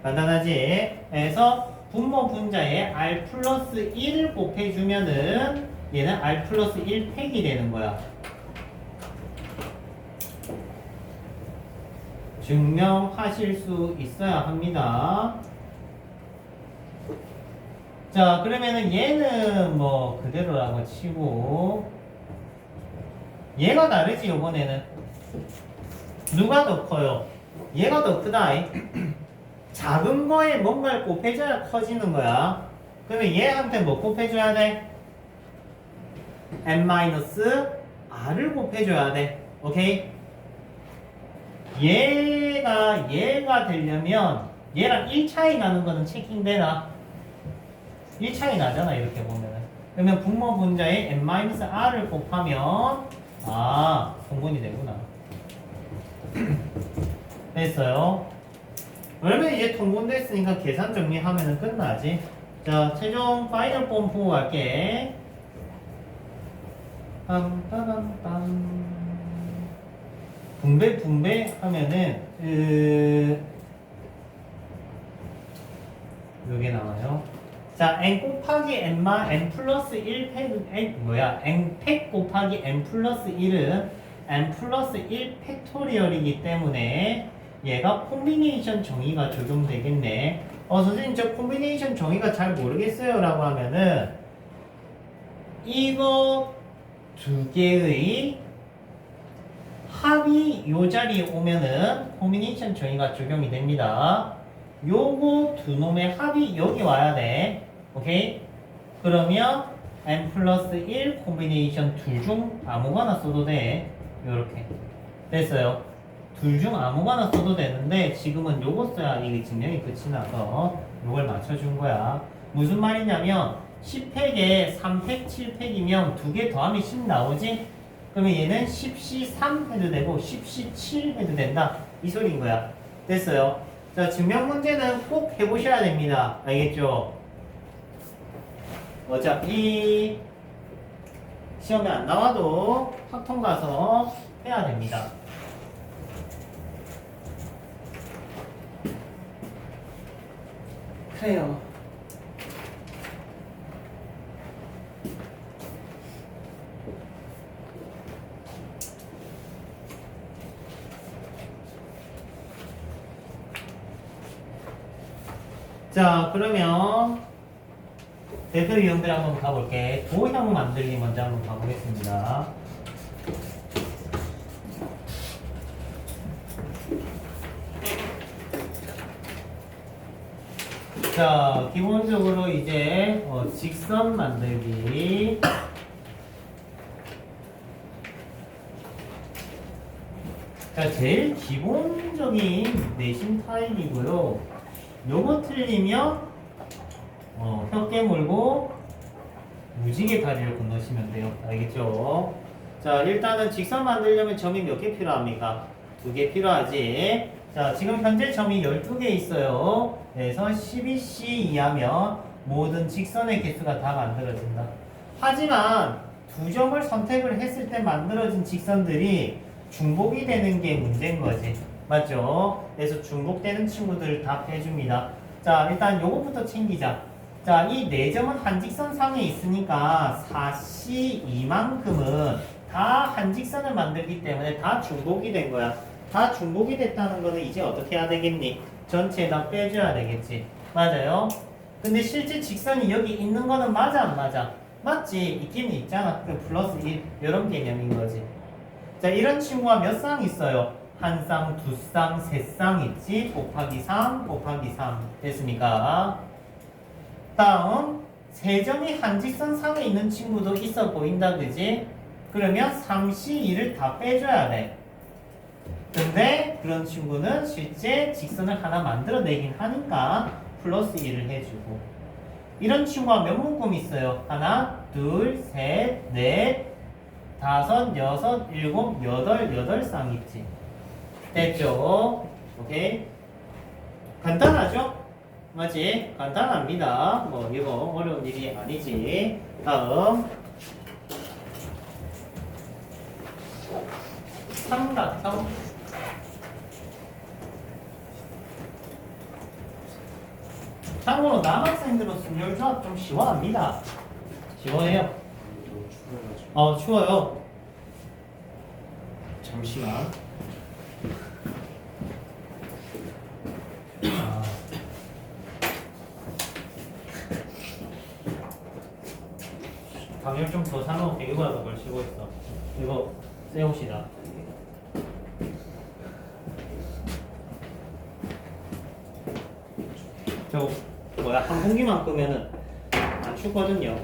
간단하지? 그래서 분모 분자에 R 플러스 1을 곱해주면은 얘는 R 플러스 1팩이 되는 거야. 증명하실 수 있어야 합니다. 자, 그러면은 얘는 뭐 그대로라고 치고 얘가 다르지 요번에는. 누가 더 커요? 얘가 더 크다. 작은 거에 뭔가를 곱해줘야 커지는 거야. 그러면 얘한테 뭐 곱해줘야 돼? n-r을 곱해줘야 돼. 오케이? 얘가 되려면 얘랑 1차이 나는 거는 체킹되나? 1차이 나잖아 이렇게 보면은. 그러면 분모 분자에 n-r을 곱하면 통분이 되구나. 됐어요. 그러면 이제 통분됐으니까 계산 정리하면은 끝나지. 자, 최종 파이널 폼 보고 갈게. 빰빠밤빰. 분배 하면은 요게 나와요. 자, n 곱하기 n 플러스 1 팩, n 팩 곱하기 n 플러스 1은 n 플러스 1 팩토리얼이기 때문에 얘가 콤비네이션 정의가 적용되겠네. 선생님 저 콤비네이션 정의가 잘 모르겠어요 라고 하면은 이거 두 개의 합이 요 자리에 오면은 콤비네이션 정의가 적용이 됩니다. 요거 두 놈의 합이 여기 와야 돼. 오케이? 그러면 n 플러스 1 콤비네이션 둘 중 아무거나 써도 돼. 요렇게. 됐어요. 둘 중 아무거나 써도 되는데 지금은 요거 써야 이게 증명이 끝이 나서 요걸 맞춰준 거야. 무슨 말이냐면 10팩에 3팩, 7팩이면 두 개 더하면 10 나오지? 그러면 얘는 10C3 해도 되고 10C7 해도 된다. 이 소리인 거야. 됐어요. 자, 증명 문제는 꼭 해보셔야 됩니다. 알겠죠? 어차피 시험에 안 나와도 확통 가서 해야 됩니다. 그래요. 자, 그러면 대표 유형들 한번 가볼게. 도형 만들기 먼저 한번 가보겠습니다. 자, 기본적으로 이제 직선 만들기. 자, 제일 기본적인 내신 타입이고요. 요거 틀리면 혀 깨물고 무지개 다리를 건너시면 돼요. 알겠죠? 자, 일단은 직선 만들려면 점이 몇 개 필요합니까? 2개 필요하지. 자, 지금 현재 점이 12개 있어요. 그래서 12C 이하면 모든 직선의 개수가 다 만들어진다. 하지만 두 점을 선택을 했을 때 만들어진 직선들이 중복이 되는 게 문제인 거지. 맞죠? 그래서 중복되는 친구들을 다 빼줍니다. 자, 일단 요것부터 챙기자. 자, 이 4점은 한직선상에 있으니까 4C 이만큼은 다 한직선을 만들기 때문에 다 중복이 된 거야. 다 중복이 됐다는 거는 이제 어떻게 해야 되겠니? 전체에다 빼줘야 되겠지. 맞아요? 근데 실제 직선이 여기 있는 거는 맞아 안 맞아? 맞지? 있기는 있잖아. 그럼 플러스 1 이런 개념인 거지. 자, 이런 친구가 몇 쌍 있어요? 한 쌍, 두 쌍, 세 쌍 있지? 곱하기 3, 곱하기 3 됐습니까? 다음, 세 점이 한직선 상에 있는 친구도 있어 보인다, 그지? 그러면 3C2를 다 빼줘야 돼. 근데 그런 친구는 실제 직선을 하나 만들어내긴 하니까 플러스 1을 해주고. 이런 친구가 몇 묶음 있어요? 하나, 둘, 셋, 넷, 다섯, 여섯, 일곱, 여덟 쌍 있지. 됐죠? 오케이? 간단하죠? 맞지? 간단합니다. 뭐 이거 어려운 일이 아니지. 다음 삼각형. 참고로 남학생들은 순열조합 좀 시원합니다. 시원해요. 추워요. 잠시만. 방역 좀 더 사놓을게. 이거라도 걸치고 있어. 이거 세웁시다. 저 뭐야 한 공기만 끄면은 안 춥거든요.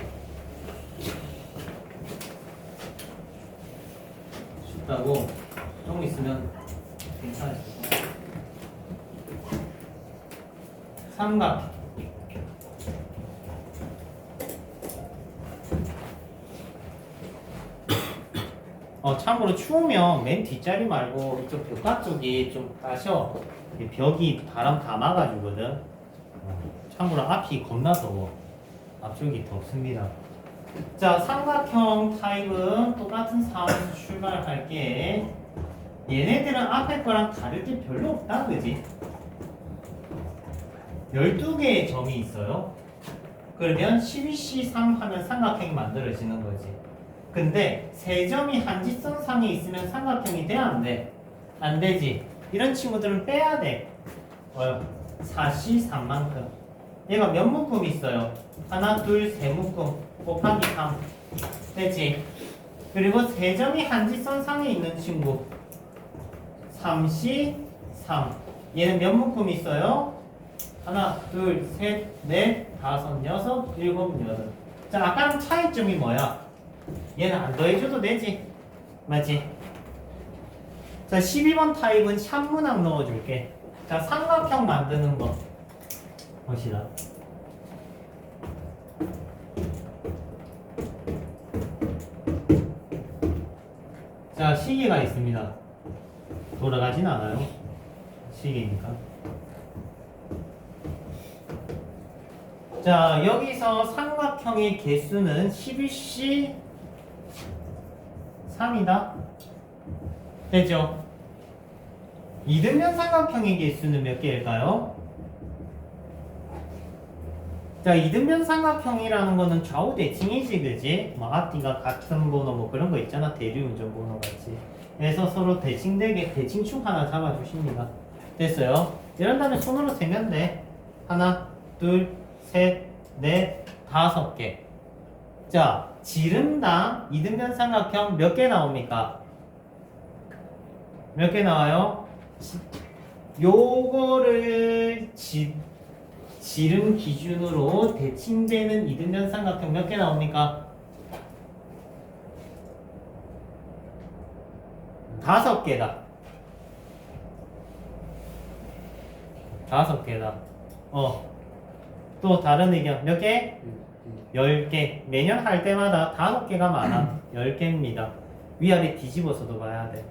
춥다고 좀 있으면 괜찮아질 거예요. 삼각. 참고로 추우면 맨 뒷자리 말고 이쪽 벽각 쪽이 좀 따셔. 이 벽이 바람 다 막아주거든. 참고로 앞이 겁나 더워. 앞쪽이 덥습니다. 자, 삼각형 타입은 똑같은 상황에서 출발할게. 얘네들은 앞에 거랑 다를 게 별로 없다, 그지? 12개의 점이 있어요. 그러면 12C3 하면 삼각형이 만들어지는 거지. 근데 세 점이 한지선 상에 있으면 삼각형이 돼? 안 돼? 안 되지. 이런 친구들은 빼야 돼. 4C3만큼. 얘가 몇 묶음 있어요? 하나, 둘, 세 묶음 곱하기 3. 되지? 그리고 세 점이 한지선 상에 있는 친구 3C3. 얘는 몇 묶음 있어요? 하나, 둘, 셋, 넷, 다섯, 여섯, 일곱, 여덟. 자, 아까랑 차이점이 뭐야? 얘는 안 더해줘도 되지. 맞지? 자, 12번 타입은 샵문항 넣어줄게. 자, 삼각형 만드는 거 봅시다. 자, 시계가 있습니다. 돌아가진 않아요. 시계니까. 자, 여기서 삼각형의 개수는 11C 3이다. 되죠? 이등변 삼각형의 개수는 몇 개일까요? 자, 이등변 삼각형이라는 거는 좌우 대칭이지, 그지? 뭐 앞뒤가 같은 번호 뭐 그런 거 있잖아. 대리운전 번호 같이. 그래서 서로 대칭되게 대칭축 하나 잡아주십니다. 됐어요? 이런 다음에 손으로 세면 돼. 하나, 둘, 셋, 넷, 다섯 개. 자, 지름당 이등변 삼각형 몇 개 나옵니까? 몇 개 나와요? 요거를 지름 기준으로 대칭되는 이등변 삼각형 몇 개 나옵니까? 5개다. 5개다. 또 다른 의견 몇 개? 10개. 매년 할 때마다 5개가 많아. 10개입니다. 위아래 뒤집어서도 봐야 돼.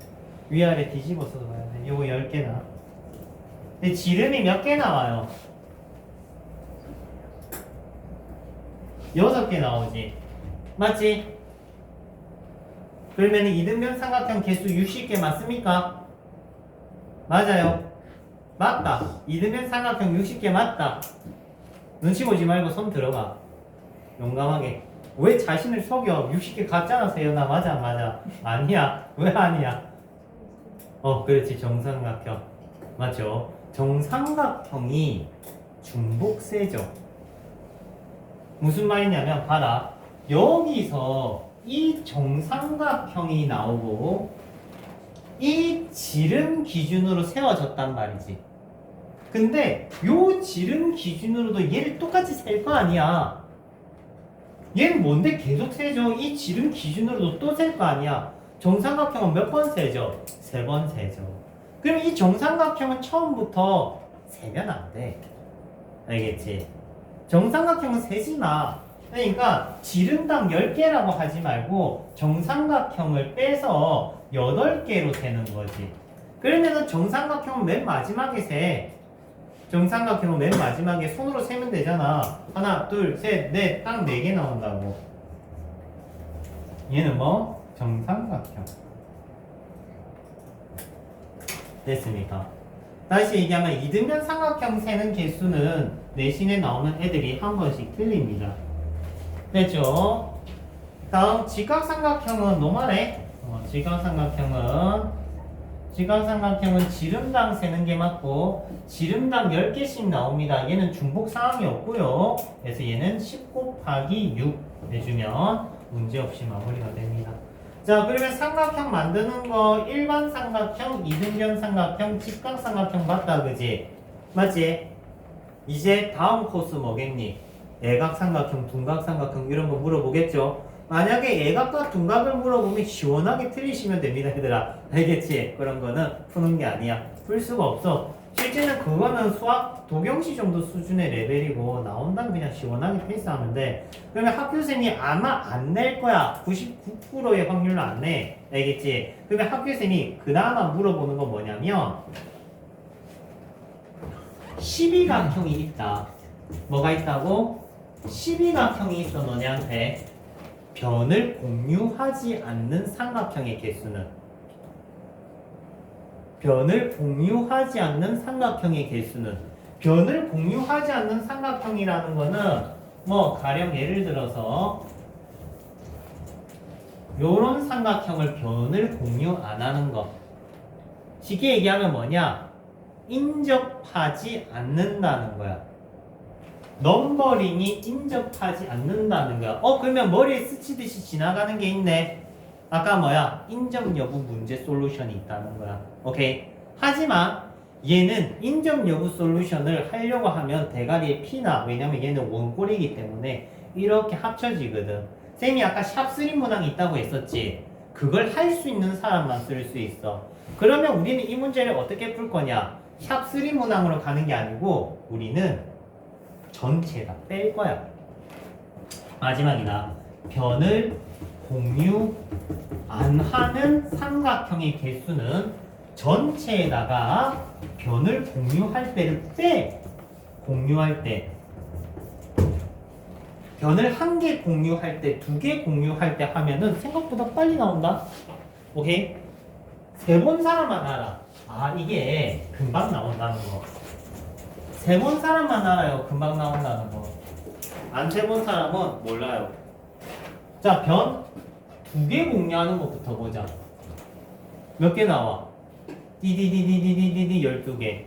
위아래 뒤집어서도 봐야 돼. 요거 10개나. 근데 지름이 몇 개 나와요? 6개 나오지. 맞지? 그러면 이등변 삼각형 개수 60개 맞습니까? 맞아요. 맞다. 이등변 삼각형 60개 맞다. 눈치 보지 말고 손 들어봐. 용감하게. 왜 자신을 속여? 60개 같잖아, 세연아. 맞아, 맞아. 아니야. 왜 아니야? 그렇지. 정삼각형. 맞죠? 정삼각형이 중복세죠. 무슨 말이냐면, 봐라. 여기서 이 정삼각형이 나오고, 이 지름 기준으로 세워졌단 말이지. 근데 요 지름 기준으로도 얘를 똑같이 셀 거 아니야. 얘는 뭔데 계속 세죠? 이 지름 기준으로도 또 셀 거 아니야. 정삼각형은 몇 번 세죠? 3번 세죠. 그럼 이 정삼각형은 처음부터 세면 안 돼. 알겠지? 정삼각형은 세지 마. 그러니까 지름당 10개라고 하지 말고 정삼각형을 빼서 8개로 세는 거지. 그러면은 정삼각형은 맨 마지막에 세. 정삼각형은 맨 마지막에 손으로 세면 되잖아. 하나, 둘, 셋, 넷, 딱 4개 나온다고. 얘는 뭐? 정삼각형. 됐습니까? 다시 얘기하면 이등변 삼각형 세는 개수는 내신에 나오는 애들이 한 번씩 틀립니다. 됐죠? 다음 직각삼각형은 노말해. 직각삼각형은 지름당 세는 게 맞고 지름당 10개씩 나옵니다. 얘는 중복 사항이 없고요. 그래서 얘는 10 곱하기 6 내주면 문제없이 마무리가 됩니다. 자, 그러면 삼각형 만드는 거 일반 삼각형, 이등변 삼각형, 직각삼각형 맞다, 그지? 맞지? 이제 다음 코스 뭐겠니? 애각삼각형, 둔각삼각형 이런 거 물어보겠죠? 만약에 애각과 둔각을 물어보면 시원하게 틀리시면 됩니다, 얘들아. 알겠지? 그런 거는 푸는 게 아니야. 풀 수가 없어. 실제는 그거는 수학 도경시 정도 수준의 레벨이고 나온다면 그냥 시원하게 패스하면 돼. 그러면 학교생이 아마 안 낼 거야. 99%의 확률로 안 내. 알겠지? 그러면 학교생이 그나마 물어보는 건 뭐냐면 12각형이 있다. 뭐가 있다고? 12각형이 있어 너네한테. 변을 공유하지 않는 삼각형의 개수는 변을 공유하지 않는 삼각형의 개수는 변을 공유하지 않는 삼각형이라는 거는 뭐 가령 예를 들어서 요런 삼각형을 변을 공유 안 하는 거 쉽게 얘기하면 뭐냐 인접하지 않는다는 거야. 넘버링이 인접하지 않는다는 거야. 그러면 머리에 스치듯이 지나가는 게 있네. 아까 뭐야? 인접 여부 문제 솔루션이 있다는 거야. 오케이? 하지만 얘는 인접 여부 솔루션을 하려고 하면 대가리에 피나 왜냐면 얘는 원꼴이기 때문에 이렇게 합쳐지거든. 쌤이 아까 샵3 문항이 있다고 했었지. 그걸 할 수 있는 사람만 쓸 수 있어. 그러면 우리는 이 문제를 어떻게 풀 거냐? 샵3 문항으로 가는 게 아니고 우리는 전체 다 뺄 거야. 마지막이다. 변을 공유 안 하는 삼각형의 개수는 전체에다가 변을 공유할 때를 빼. 공유할 때. 변을 한 개 공유할 때, 두 개 공유할 때 하면은 생각보다 빨리 나온다. 오케이? 세 번 사람만 알아. 이게 금방 나온다는 거. 세 번 사람만 알아요. 금방 나온다는 거. 안 세 번 사람은 몰라요. 자, 변 두 개 공유하는 것부터 보자. 몇 개 나와? 디디디디디디디 12개.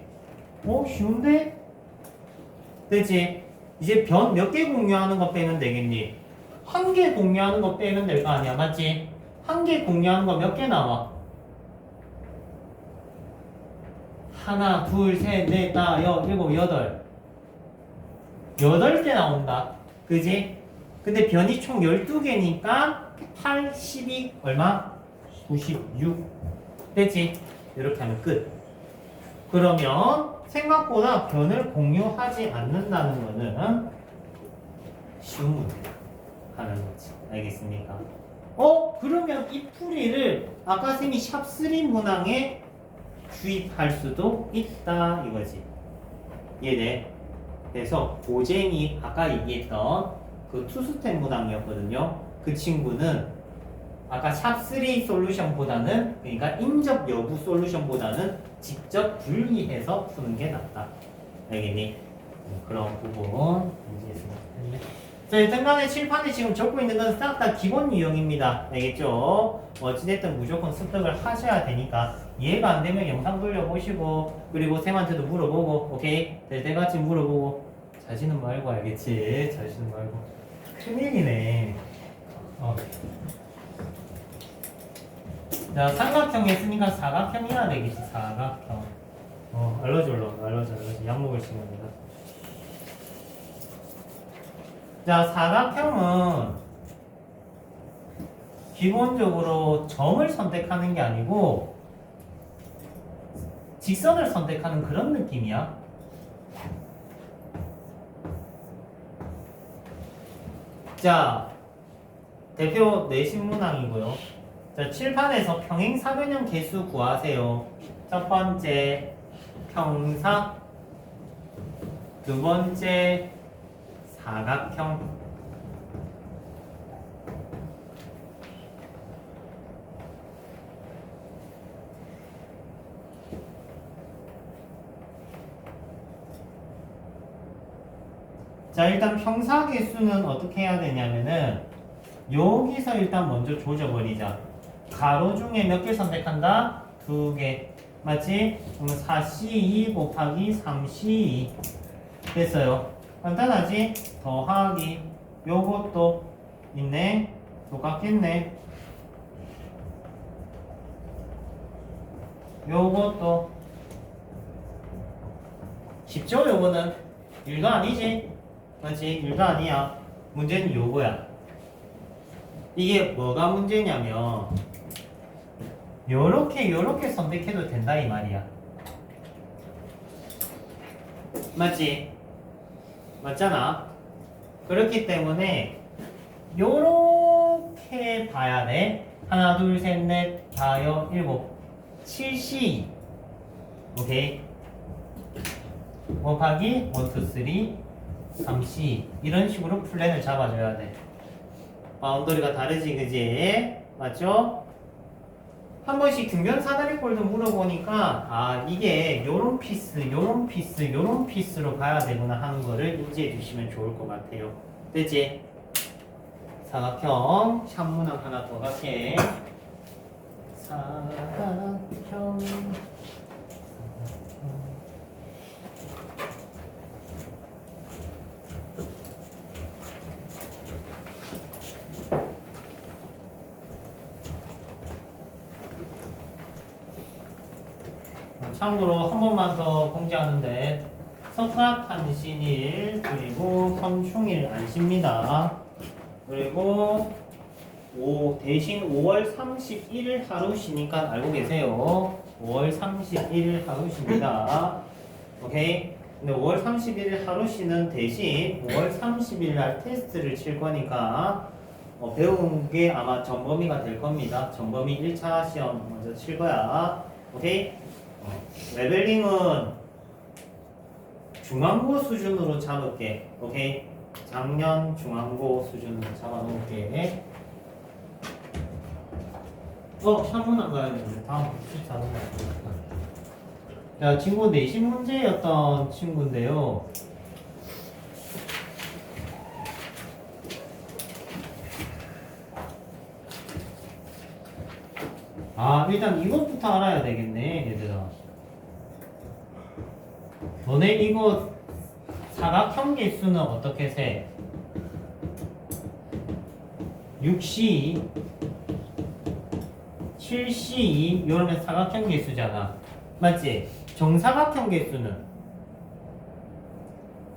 쉬운데? 됐지? 이제 변 몇 개 공유하는 거 빼면 되겠니? 한 개 공유하는 거 빼면 될 거 아니야. 맞지? 한 개 공유하는 거 몇 개 나와? 하나, 둘, 셋, 넷, 다, 일곱, 여덟. 8개 나온다. 그지? 근데 변이 총 12개니까 8, 12, 얼마? 96. 됐지? 이렇게 하면 끝. 그러면 생각보다 변을 공유하지 않는다는 거는 쉬운 문제 하는 거지. 알겠습니까? 그러면 이 풀이를 아까 쌤이 샵3 문항에 주입할 수도 있다 이거지. 이해돼? 그래서 고쟁이 아까 얘기했던 그 투스텝 문항이었거든요. 그 친구는 아까 샵3 솔루션보다는 그러니까 인접 여부 솔루션보다는 직접 분리해서 푸는 게 낫다. 알겠니? 그런 부분 이해했습니다. 자, 일단 간에 칠판에 지금 적고 있는 건 싹 다 기본 유형입니다. 알겠죠? 어찌됐든 무조건 습득을 하셔야 되니까 이해가 안 되면 영상 돌려보시고 그리고 쌤한테도 물어보고 오케이? 될 때같이 물어보고 자신은 말고 알겠지? 자신은 말고 큰일이네. 자, 삼각형 했으니까 사각형이나 되겠지. 사각형. 알러지. 약 먹을 시간이다. 자, 사각형은 기본적으로 점을 선택하는 게 아니고 직선을 선택하는 그런 느낌이야. 자, 대표 내신 문항이고요. 자, 칠판에서 평행사변형 개수 구하세요. 첫 번째 평사, 두 번째 사각형, 자, 일단 평사 개수는 어떻게 해야 되냐면은 여기서 일단 먼저 조져버리자. 가로 중에 몇 개 선택한다? 2개. 맞지? 그러면 4C2 곱하기 3C2 됐어요. 간단하지? 더하기 요것도 있네. 똑같겠네. 요것도 쉽죠? 요거는 1도 아니지. 맞지? 1도 아니야. 문제는 요거야. 이게 뭐가 문제냐면 요렇게 선택해도 된다 이 말이야. 맞지? 맞잖아. 그렇기 때문에 요렇게 봐야 돼. 하나, 둘, 셋, 넷, 다, 여, 일곱, 7C. 오케이. 곱하기 1, 2, 3, 3C. 이런 식으로 플랜을 잡아줘야 돼. 바운더리가 다르지, 그지? 맞죠? 한 번씩 등변 사다리꼴도 물어보니까 아 이게 요런 피스, 요런 피스, 요런 피스로 가야 되구나 하는 거를 인지해 주시면 좋을 것 같아요. 됐지? 사각형 샵문항 하나 더 갈게. 사각형 참고로 한 번만 더 공지하는데 석가탄신일 그리고 성충일 안 쉽니다. 그리고 대신 5월 31일 하루 쉬니까 알고 계세요. 5월 31일 하루 쉽니다. 오케이? 근데 5월 31일 하루 쉬는 대신 5월 30일 날 테스트를 칠 거니까 배운 게 아마 전범위가 될 겁니다. 전범위 1차 시험 먼저 칠 거야. 오케이? 레벨링은 중앙고 수준으로 잡을게. 오케이? 작년 중앙고 수준으로 잡아놓을게. 샤문안 가야 되는데 다음 출사는 자, 친구 내신 문제였던 친구인데요. 일단 이것부터 알아야 되겠네, 얘들아. 너네 이거 사각형 개수는 어떻게 세? 6C, 7C 이러면 사각형 개수잖아. 맞지? 정사각형 개수는?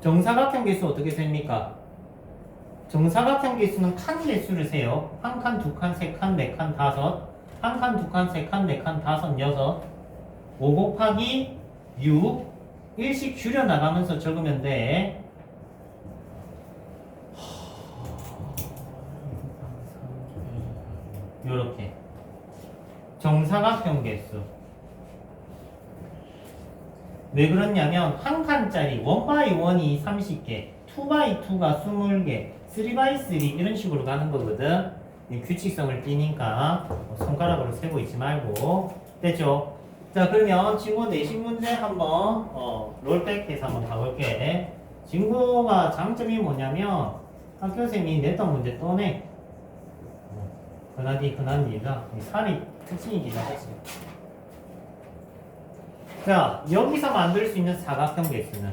정사각형 개수 어떻게 셉니까? 정사각형 개수는 칸 개수를 세요. 한 칸, 두 칸, 세 칸, 네 칸, 다섯. 한 칸, 두 칸, 세 칸, 네 칸, 다섯, 여섯. 5 곱하기 6. 일씩 줄여나가면서 적으면 돼. 요렇게. 정사각형 개수. 왜 그러냐면 한 칸짜리 1x1이 30개, 2x2가 20개, 3x3 이런 식으로 가는 거거든. 이 규칙성을 띠니까 손가락으로 세고 있지 말고. 됐죠? 자, 그러면 친구 내신 문제 한번 롤백해서 한번 가볼게. 친구가 장점이 뭐냐면 학교생이 냈던 문제 떠내. 흔한 일이라 살이 특징이긴 하지. 자, 여기서 만들 수 있는 사각형 개수는,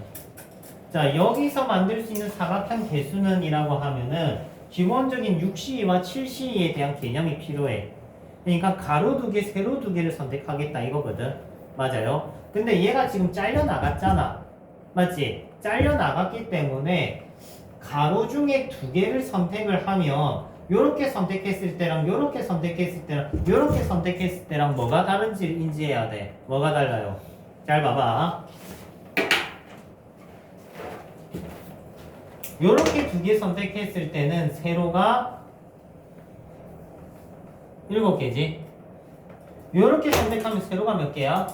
자, 여기서 만들 수 있는 사각형 개수는 이라고 하면은 기본적인 6C와 7C에 대한 개념이 필요해. 그러니까 가로 두 개, 세로 두 개를 선택하겠다 이거거든. 맞아요? 근데 얘가 지금 잘려 나갔잖아. 맞지? 잘려 나갔기 때문에 가로 중에 두 개를 선택을 하면 요렇게 선택했을 때랑 요렇게 선택했을 때랑 요렇게 선택했을 때랑 뭐가 다른지를 인지해야 돼. 뭐가 달라요? 잘 봐봐. 요렇게 두 개 선택했을 때는 세로가 7개지. 요렇게 선택하면 세로가 몇 개야?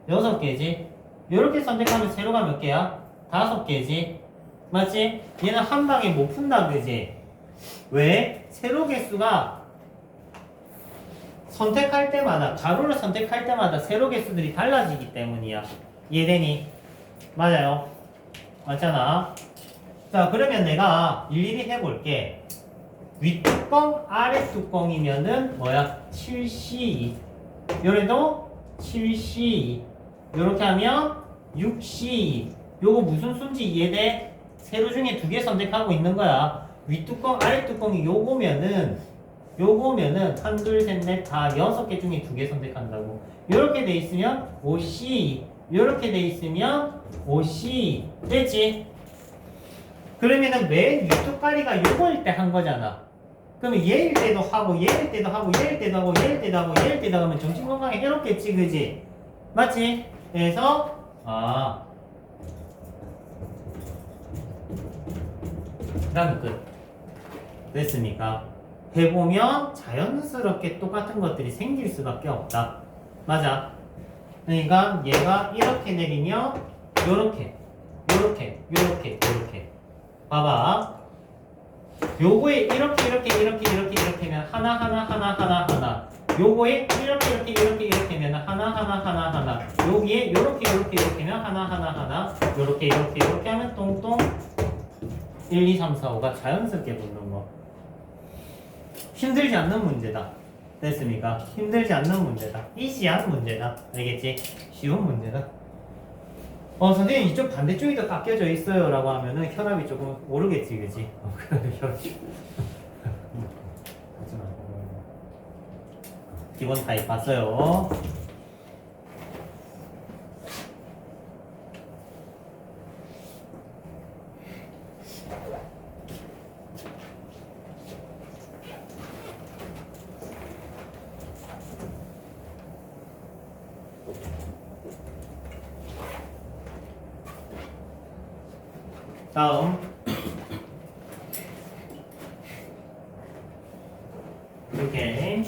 6개지. 요렇게 선택하면 세로가 몇 개야? 5개지. 맞지? 얘는 한 방에 못 푼다, 그지? 왜? 세로 개수가 선택할 때마다, 가로를 선택할 때마다 세로 개수들이 달라지기 때문이야. 이해되니? 맞아요. 맞잖아. 자, 그러면 내가 일일이 해볼게. 윗뚜껑, 아랫뚜껑이면은 뭐야? 7C. 요래도 7C. 요렇게 하면 6C. 요거 무슨 수인지 이해돼? 세로 중에 두 개 선택하고 있는 거야. 윗뚜껑, 아랫뚜껑이 요거면은 한, 둘, 셋, 넷, 다 6개 중에 두 개 선택한다고. 요렇게 돼 있으면 5C. 요렇게 돼 있으면 5C 됐지? 그러면은 맨 위쪽까지가 요거일 때 한 거잖아. 그러면 얘일 때도 하고 얘일 때도 하고 얘일 때도 하고 얘일 때도 하고 얘일 때도 하면 정신건강에 해롭겠지 그지? 맞지? 그래서 그다음 끝. 됐습니까? 해보면 자연스럽게 똑같은 것들이 생길 수밖에 없다. 맞아. 그러니까 얘가 이렇게 내리면 요렇게 봐봐. 요거에 이렇게면 하나 요거에 이렇게면 하나 여기에 요렇게면 하나 요렇게 하면 똥똥 1, 2, 3, 4, 5가 자연스럽게 붙는 거. 힘들지 않는 문제다. 됐습니까? 힘들지 않는 문제다. 이시한 문제다. 알겠지? 쉬운 문제다. 선생님 이쪽 반대쪽이 더 깎여져 있어요 라고 하면은 혈압이 조금 오르겠지 그지? 기본 타입 봤어요. 다음 이렇게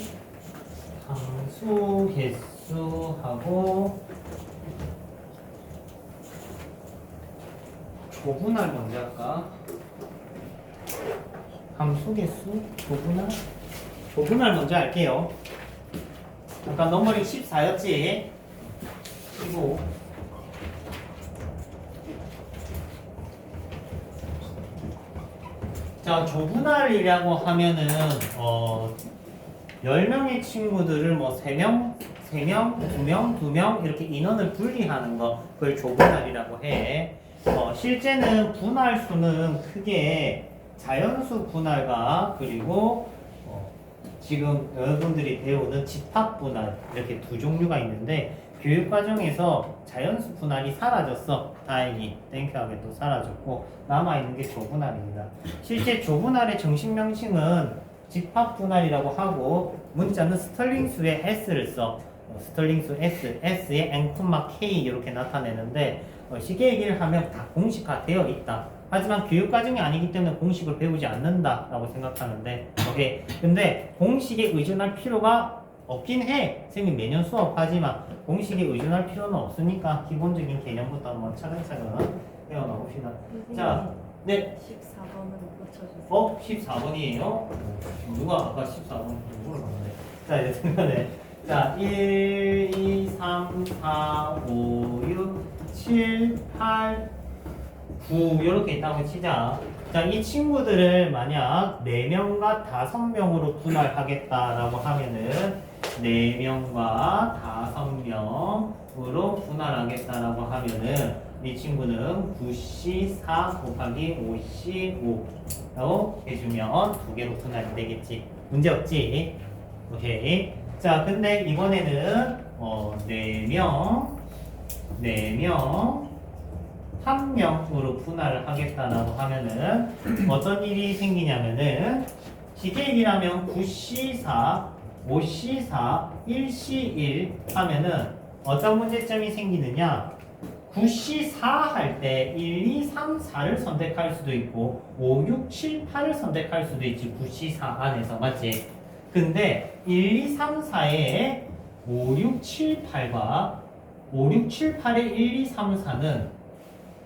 함수 개수하고 조분할 먼저 할까? 함수 개수 조분할 먼저 할게요. 아까 넘버링 14였지? 15 자, 조분할이라고 하면은 10명의 친구들을 뭐 3명, 2명, 2명 이렇게 인원을 분리하는 거 그걸 조분할이라고 해. 실제는 분할수는 크게 자연수 분할과 그리고 지금 여러분들이 배우는 집합 분할 이렇게 두 종류가 있는데 교육과정에서 자연수 분할이 사라졌어. 다행히 땡큐하게 또 사라졌고 남아있는 게 조분할입니다. 실제 조분할의 정식 명칭은 집합 분할이라고 하고 문자는 스털링수의 S를 써. 스털링수 S, S에 n, K 이렇게 나타내는데 쉽게 얘기를 하면 다 공식화되어 있다. 하지만 교육과정이 아니기 때문에 공식을 배우지 않는다라고 생각하는데 오케이. 근데 공식에 의존할 필요가 없긴 해. 선생님 매년 수업하지만 공식에 의존할 필요는 없으니까 기본적인 개념부터 한번 차근차근 배워나 봅시다. 자, 네. 14번으로 고쳐주세요. 14번이에요? 누가 아까 14번 물어봤는데. 자, 이제 자, 1, 2, 3, 4, 5, 6, 7, 8, 9 이렇게 있다고 치자. 자, 이 친구들을 만약 4명과 5명으로 분할하겠다라고 하면은 4명과 5명으로 분할하겠다라고 하면은 이 친구는 9C4 곱하기 5C5라고 해주면 2개로 분할이 되겠지. 문제 없지? 오케이. 자, 근데 이번에는 4명 1명으로 분할을 하겠다라고 하면은 어떤 일이 생기냐면은 쉽게 얘기하면 9C4, 5C4, 1C1 하면은 어떤 문제점이 생기느냐? 9C4 할 때 1, 2, 3, 4를 선택할 수도 있고 5, 6, 7, 8을 선택할 수도 있지. 9C4 안에서 맞지? 근데 1, 2, 3, 4에 5, 6, 7, 8과 5, 6, 7, 8의 1, 2, 3, 4는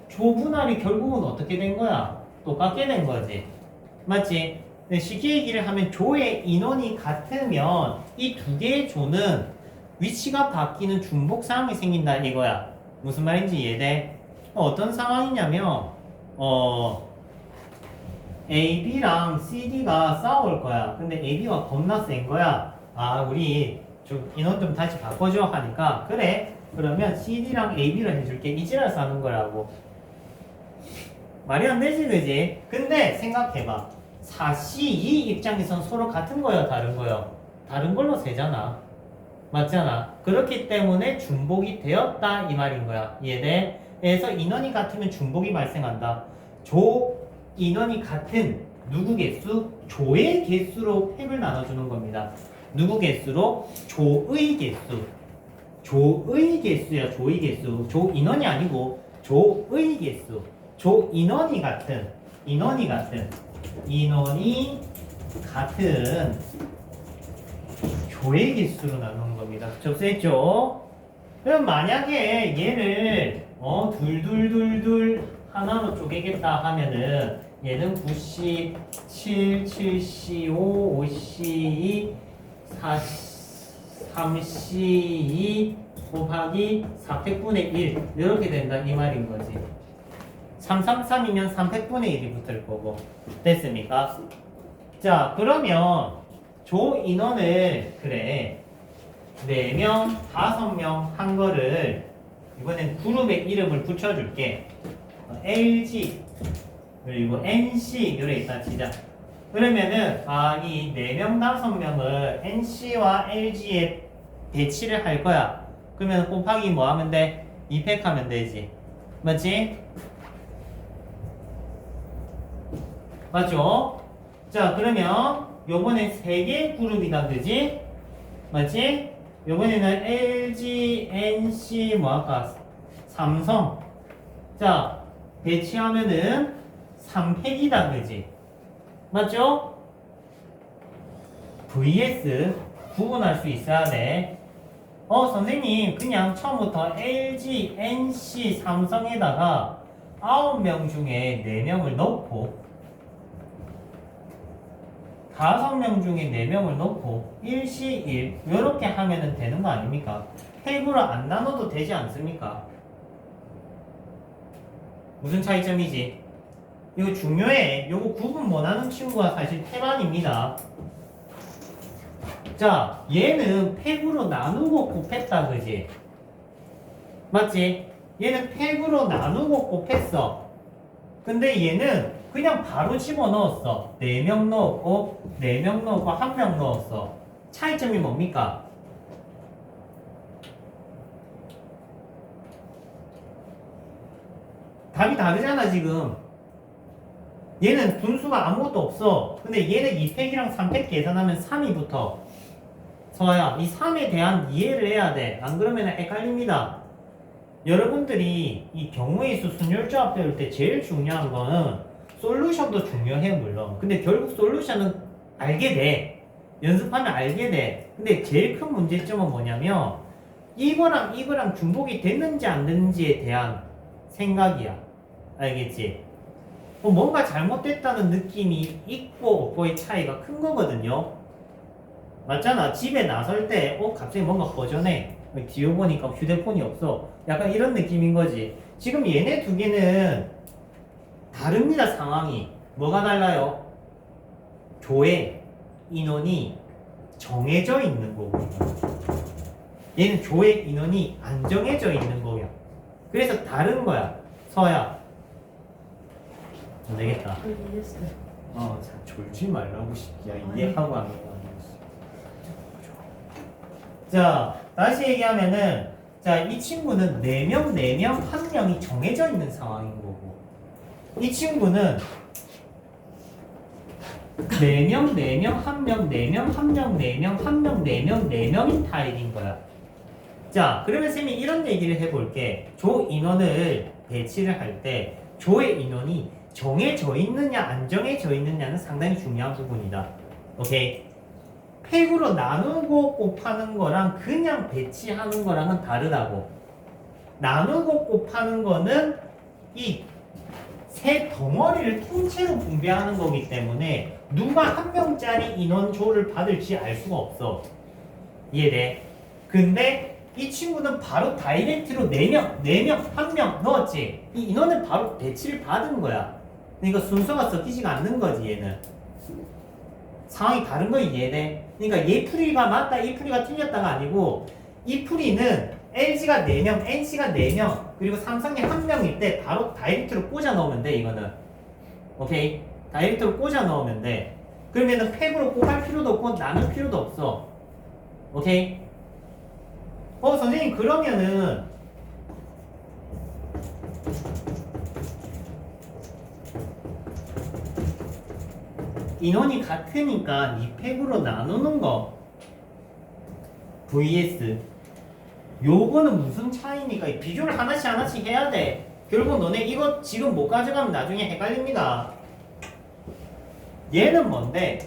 조분할이 결국은 어떻게 된 거야? 똑같게 된 거지. 맞지? 근데 쉽게 얘기를 하면 조의 인원이 같으면 이 두 개의 조는 위치가 바뀌는 중복 상황이 생긴다 이거야. 무슨 말인지 이해돼? 어떤 상황이냐면 AB랑 CD가 싸울 거야. 근데 AB가 겁나 센 거야. 우리 좀 인원 좀 다시 바꿔줘 하니까 그래. 그러면 CD랑 AB를 해줄게. 이지랄 싸는 거라고. 말이 안 되지 그지? 근데 생각해봐. 4C 이 입장에선 서로 같은 거야 다른 거야? 다른 걸로 세잖아. 맞잖아. 그렇기 때문에 중복이 되었다 이 말인 거야. 이해돼? 조에서 인원이 같으면 중복이 발생한다. 조 인원이 같은 누구 개수? 조의 개수로 팩을 나눠주는 겁니다. 누구 개수로? 조의 개수. 조의 개수야, 조의 개수. 조 인원이 아니고 조의 개수. 조 인원이 같은 인원이 같은 조의 개수로 나누는 겁니다. 접수했죠? 그럼 만약에 얘를 둘 하나로 쪼개겠다 하면은 얘는 97, 75, 52, 32 곱하기 4팩분의 1 이렇게 된다 이 말인 거지. 333이면 3팩분의 1이 붙을 거고. 됐습니까? 자, 그러면 조 인원을 그래 4명, 5명 한 거를 이번엔 그룹의 이름을 붙여줄게. LG 그리고 NC 요래 있다 치자. 그러면은 이 4명, 5명을 NC와 LG에 배치를 할 거야. 그러면 곱하기 뭐 하면 돼? 2팩 하면 되지. 맞지? 맞죠? 자, 그러면 요번에 3개의 그룹이다, 그지? 맞지? 요번에는 LG, NC, 뭐 할까? 삼성. 자, 배치하면은 3팩이다, 그지? 맞죠? vs 구분할 수 있어야 돼. 선생님, 그냥 처음부터 LG, NC, 삼성에다가 9명 중에 4명을 넣고 5명 중에 4명을 넣고 1시 1 이렇게 하면 되는 거 아닙니까? 팩으로 안 나눠도 되지 않습니까? 무슨 차이점이지? 이거 중요해. 이거 구분 못하는 친구가 사실 태반입니다. 자, 얘는 팩으로 나누고 곱했다, 그지? 맞지? 얘는 팩으로 나누고 곱했어. 근데 얘는 그냥 바로 집어넣었어. 4명 넣었고 4명 넣었고 1명 넣었어. 차이점이 뭡니까? 답이 다르잖아 지금. 얘는 분수가 아무것도 없어. 근데 얘는 2팩이랑 3팩 계산하면 3이 붙어. 서아야, 이 3에 대한 이해를 해야 돼. 안 그러면 헷갈립니다. 여러분들이 이 경우의 수 순열조합 배울 때 제일 중요한 거는 솔루션도 중요해 물론. 근데 결국 솔루션은 알게 돼. 연습하면 알게 돼. 근데 제일 큰 문제점은 뭐냐면 이거랑 이거랑 중복이 됐는지 안 됐는지에 대한 생각이야. 알겠지? 뭔가 잘못됐다는 느낌이 있고 없고의 차이가 큰 거거든요. 맞잖아. 집에 나설 때 갑자기 뭔가 허전해. 뒤에 보니까 휴대폰이 없어. 약간 이런 느낌인 거지. 지금 얘네 두 개는 다릅니다. 상황이. 뭐가 달라요? 조의 인원이 정해져 있는 거고 얘는 조의 인원이 안 정해져 있는 거야. 그래서 다른 거야. 서야 안 되겠다. 이해했어요. 자, 졸지 말라고 야 이해하고 하는 거 아니었어. 자, 다시 얘기하면은 이 친구는 4명, 4명, 1명이 정해져 있는 상황인 거고 이 친구는 4명, 4명, 1명, 4명, 1명, 4명, 1명, 4명, 4명인 타입인 거야. 자, 그러면 쌤이 이런 얘기를 해볼게. 조 인원을 배치를 할 때 조의 인원이 정해져 있느냐 안 정해져 있느냐는 상당히 중요한 부분이다. 오케이? 팩으로 나누고 곱하는 거랑 그냥 배치하는 거랑은 다르다고. 나누고 곱하는 거는 이 세 덩어리를 통째로 분배하는 거기 때문에 누가 한 명짜리 인원조를 받을지 알 수가 없어. 이해돼? 근데 이 친구는 바로 다이렉트로 4명, 4명, 1명 넣었지. 이 인원을 바로 배치를 받은 거야. 그러니까 순서가 섞이지가 않는 거지 얘는. 상황이 다른 거 이해돼? 그러니까 얘 풀이가 맞다, 이 풀이가 틀렸다가 아니고 이 풀이는 LG가 4명, NC가 4명, 그리고 삼성이 1명일 때 바로 다이렉트로 꽂아 넣으면 돼, 이거는. 오케이? 다이렉트로 꽂아 넣으면 돼. 그러면은 팩으로 곱할 필요도 없고 나눌 필요도 없어. 오케이? 선생님, 그러면은 인원이 같으니까 2팩으로 나누는 거 vs 요거는 무슨 차이니까 비교를 하나씩 하나씩 해야 돼. 결국 너네 이거 지금 못 가져가면 나중에 헷갈립니다. 얘는 뭔데?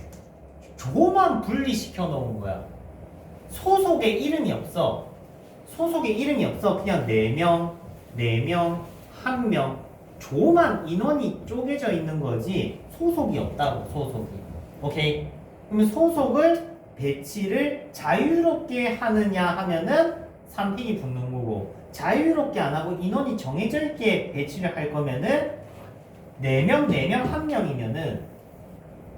조만 분리시켜 놓은 거야. 소속에 이름이 없어. 소속에 이름이 없어. 그냥 4명, 4명, 1명. 조만 인원이 쪼개져 있는 거지 소속이 없다고. 소속이. 오케이? 그러면 소속을 배치를 자유롭게 하느냐 하면은 3픽이 붙는 거고, 자유롭게 안 하고 인원이 정해져 있게 배치를 할 거면은 4명, 4명, 1명이면은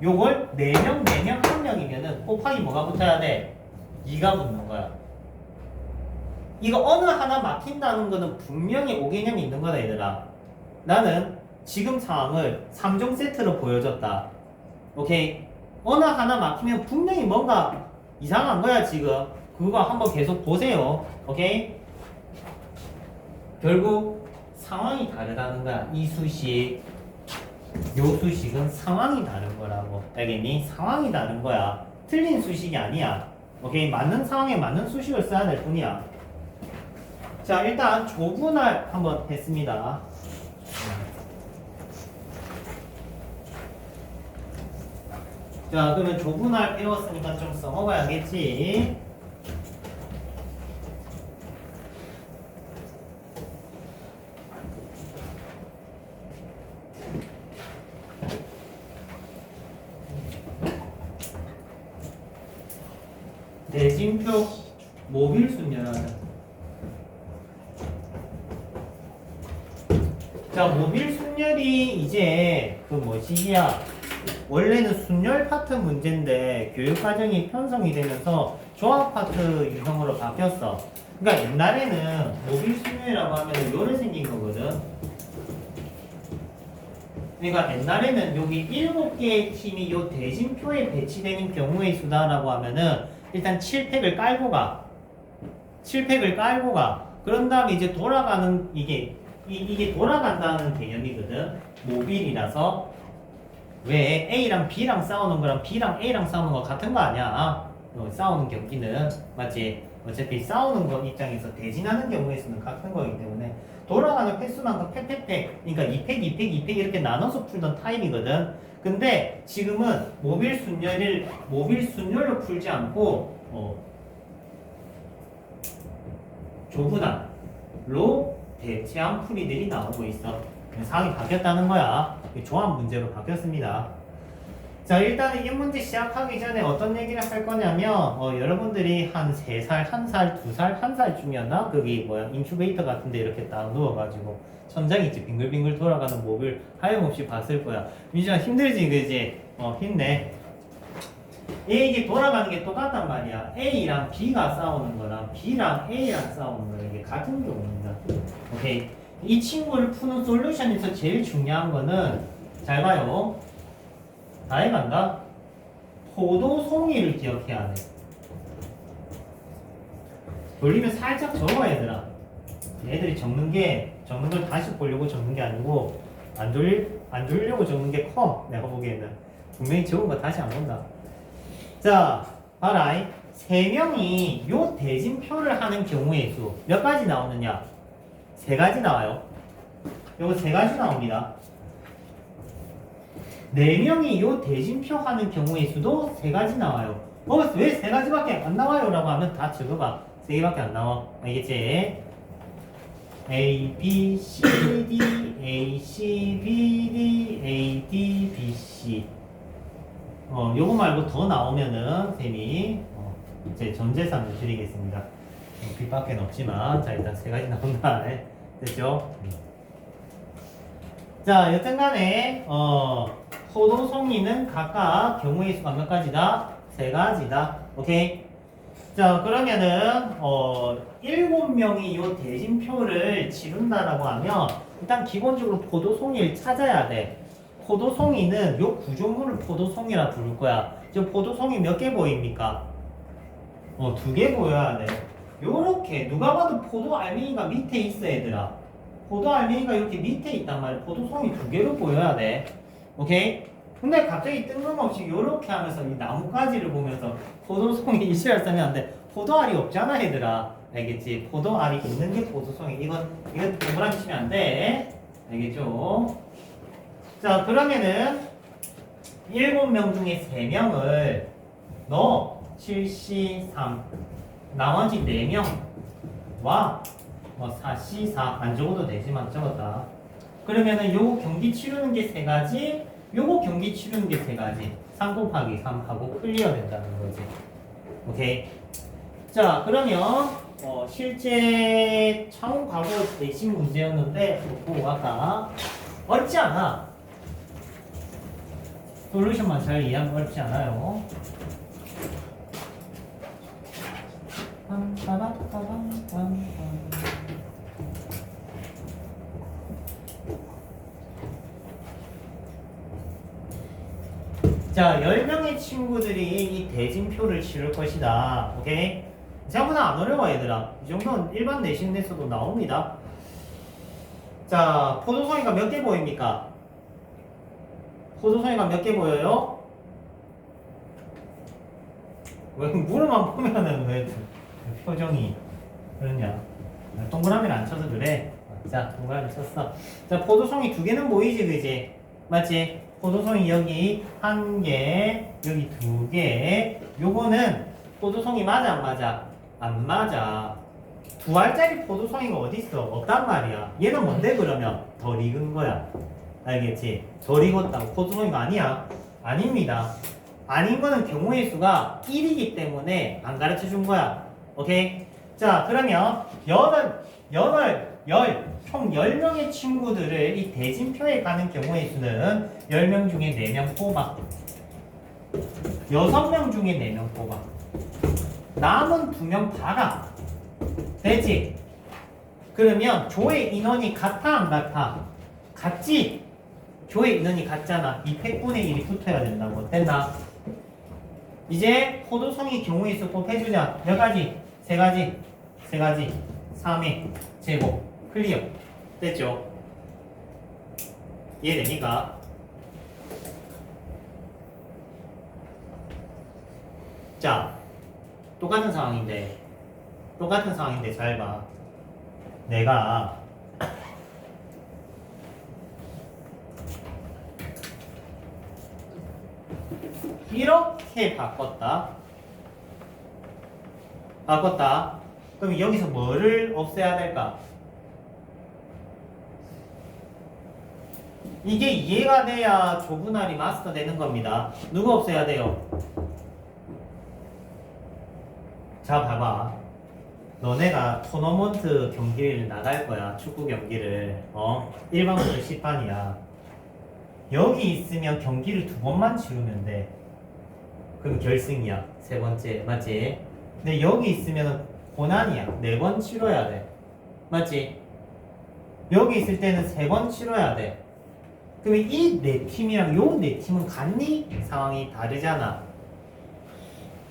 요걸 4명, 4명, 1명이면은 곱하기 뭐가 붙어야 돼? 2가 붙는 거야. 이거 어느 하나 막힌다는 거는 분명히 5개념이 있는 거다 얘들아. 나는 지금 상황을 3종 세트로 보여줬다. 오케이? 어느 하나 막히면 분명히 뭔가 이상한 거야 지금. 그거 한번 계속 보세요. 오케이? 결국 상황이 다르다는 거야. 이 수식, 요 수식은 상황이 다른 거라고. 알겠니? 상황이 다른 거야. 틀린 수식이 아니야. 오케이? 맞는 상황에 맞는 수식을 써야 될 뿐이야. 자, 일단 조분할 한번 했습니다. 자, 그러면 조분할 배웠으니까 좀 써먹어야겠지. 대진표 모빌순열하자. 자, 모빌순열이 이제 그 뭐시기야? 원래는 순열 파트 문제인데 교육과정이 편성이 되면서 조합 파트 유형으로 바뀌었어. 그러니까 옛날에는 모빌순열이라고 하면 요래 생긴 거거든. 그러니까 옛날에는 여기 7개의 팀이 요 대진표에 배치되는 경우의 수다라고 하면은 일단 7팩을 깔고 가. 7팩을 깔고 가. 그런 다음에 이제 돌아가는 이게 돌아간다는 개념이거든. 모빌이라서. 왜 A랑 B랑 싸우는 거랑 B랑 A랑 싸우는 거 같은 거 아니야? 싸우는 경기는 맞지? 어차피 싸우는 거 입장에서 대진하는 경우에서는 같은 거이기 때문에 돌아가는 횟수만큼 팩 그러니까 2팩, 2팩, 2팩 이렇게 나눠서 풀던 타입이거든. 근데 지금은 모빌 순열로 풀지 않고 조분할로 대체한 풀이들이 나오고 있어. 상황이 바뀌었다는 거야. 조합 문제로 바뀌었습니다. 자, 일단 이 문제 시작하기 전에 어떤 얘기를 할 거냐면 여러분들이 한 3살, 1살, 2살, 1살쯤이었나? 거기 인큐베이터 같은데 이렇게 딱 누워가지고 천장 있지 빙글빙글 돌아가는 모빌 하염없이 봤을 거야. 민준아 힘들지 그지? 힘내. 이게 돌아가는 게 똑같단 말이야. A랑 B가 싸우는 거랑 B랑 A랑 싸우는 거랑 이게 같은 경우입니다. 오케이. 이 친구를 푸는 솔루션에서 제일 중요한 거는 잘 봐요. 다 해간다. 포도송이를 기억해야 돼. 돌리면 살짝 적어 얘들아. 애들이 적는 걸 다시 보려고 적는 게 아니고 안 돌리려고 적는 게 커. 내가 보기에는 분명히 적은 거 다시 안 본다. 자, 봐라. 3명이 요 대진표를 하는 경우의 수 몇 가지 나오느냐? 3가지 나와요. 요거 3가지 나옵니다. 4명이 요 대진표 하는 경우의 수도 3가지 나와요. 왜 3가지밖에 안 나와요? 라고 하면 다 적어봐. 3개밖에 안 나와. 알겠지? A, B, C, D, A, C, B, D, A, D, B, C. 요거 말고 더 나오면은 쌤이 이제 전재산을 드리겠습니다. 빚밖에 없지만 자 일단 3가지 나온다. 됐죠? 자 여튼간에 포도송이는 각각 경우의 수가 몇 가지다? 3가지다. 오케이? 자 그러면은 7명이 요 대진표를 치른다라고 하면 일단 기본적으로 포도송이를 찾아야 돼. 포도송이는 요 구조물을 포도송이라 부를 거야. 지금 포도송이 몇 개 보입니까? 2개 보여야 돼. 요렇게 누가 봐도 포도 알맹이가 밑에 있어 얘들아. 포도 알맹이가 이렇게 밑에 있단 말이야. 포도송이 2개로 보여야 돼. 오케이? 근데 갑자기 뜬금없이 이렇게 하면서 이 나뭇가지를 보면서 포도송이 이시를 쓰면 안 돼. 포도알이 없잖아 얘들아. 알겠지? 포도알이 있는 게 포도송이. 이거 동그라미 치면 안 돼. 알겠죠? 자 그러면은 7명 중에 3명을 너 7C3 나머지 4명과 뭐 4C4 안 적어도 되지만 적었다. 그러면은 요거 경기 치르는 게 3가지, 요거 경기 치르는 게 3가지. 3 곱하기 3 하고 클리어 된다는 거지. 오케이. 자 그러면 실제 차원 과거 내신 문제였는데 보고 갈까? 어렵지 않아. 솔루션만 잘 이해하면 어렵지 않아요. 자, 10명의 친구들이 이 대진표를 치를 것이다. 오케이? 생각보다 안 어려워, 얘들아. 이 정도는 일반 내신에서도 나옵니다. 자, 포도송이가 몇 개 보입니까? 포도송이가 몇 개 보여요? 왜 물만 보면은 왜 표정이 그러냐? 동그라미를 안 쳐서 그래. 자, 동그라미 쳤어. 자, 포도송이 2개는 보이지, 그지? 맞지? 포도송이 여기 1개, 여기 2개. 요거는 포도송이 맞아, 안 맞아? 안 맞아. 2알짜리 포도송이가 어딨어? 없단 말이야. 얘는 뭔데 그러면? 덜 익은 거야. 알겠지? 덜 익었다고. 포도송이가 아니야. 아닙니다. 아닌 거는 경우의 수가 1이기 때문에 안 가르쳐 준 거야. 오케이? 자, 그러면 총 10명의 친구들을 이 대진표에 가는 경우의 수는 10명 중에 4명 뽑아. 6명 중에 4명 뽑아. 남은 2명 봐라. 되지? 그러면 조의 인원이 같아, 안 같아? 같지? 조의 인원이 같잖아. 이 100분의 1이 붙어야 된다고. 됐나? 이제 포도송이 경우의 수 곱해주자. 몇 가지? 3가지. 3의 제곱. 클리어. 됐죠? 이해됩니까? 자, 똑같은 상황인데 잘 봐. 내가 이렇게 바꿨다. 그럼 여기서 뭐를 없애야 될까? 이게 이해가 돼야 조분할이 마스터 되는 겁니다. 누구 없애야 돼요? 자, 봐봐. 너네가 토너먼트 경기를 나갈 거야. 축구 경기를. 1반부터 10반이야. 여기 있으면 경기를 2번만 치르면 돼. 그럼 결승이야. 3번째. 맞지? 근데 여기 있으면 고난이야. 4번 치러야 돼. 맞지? 여기 있을 때는 3번 치러야 돼. 그러면 이 4팀이랑 요 4팀은 같니? 상황이 다르잖아.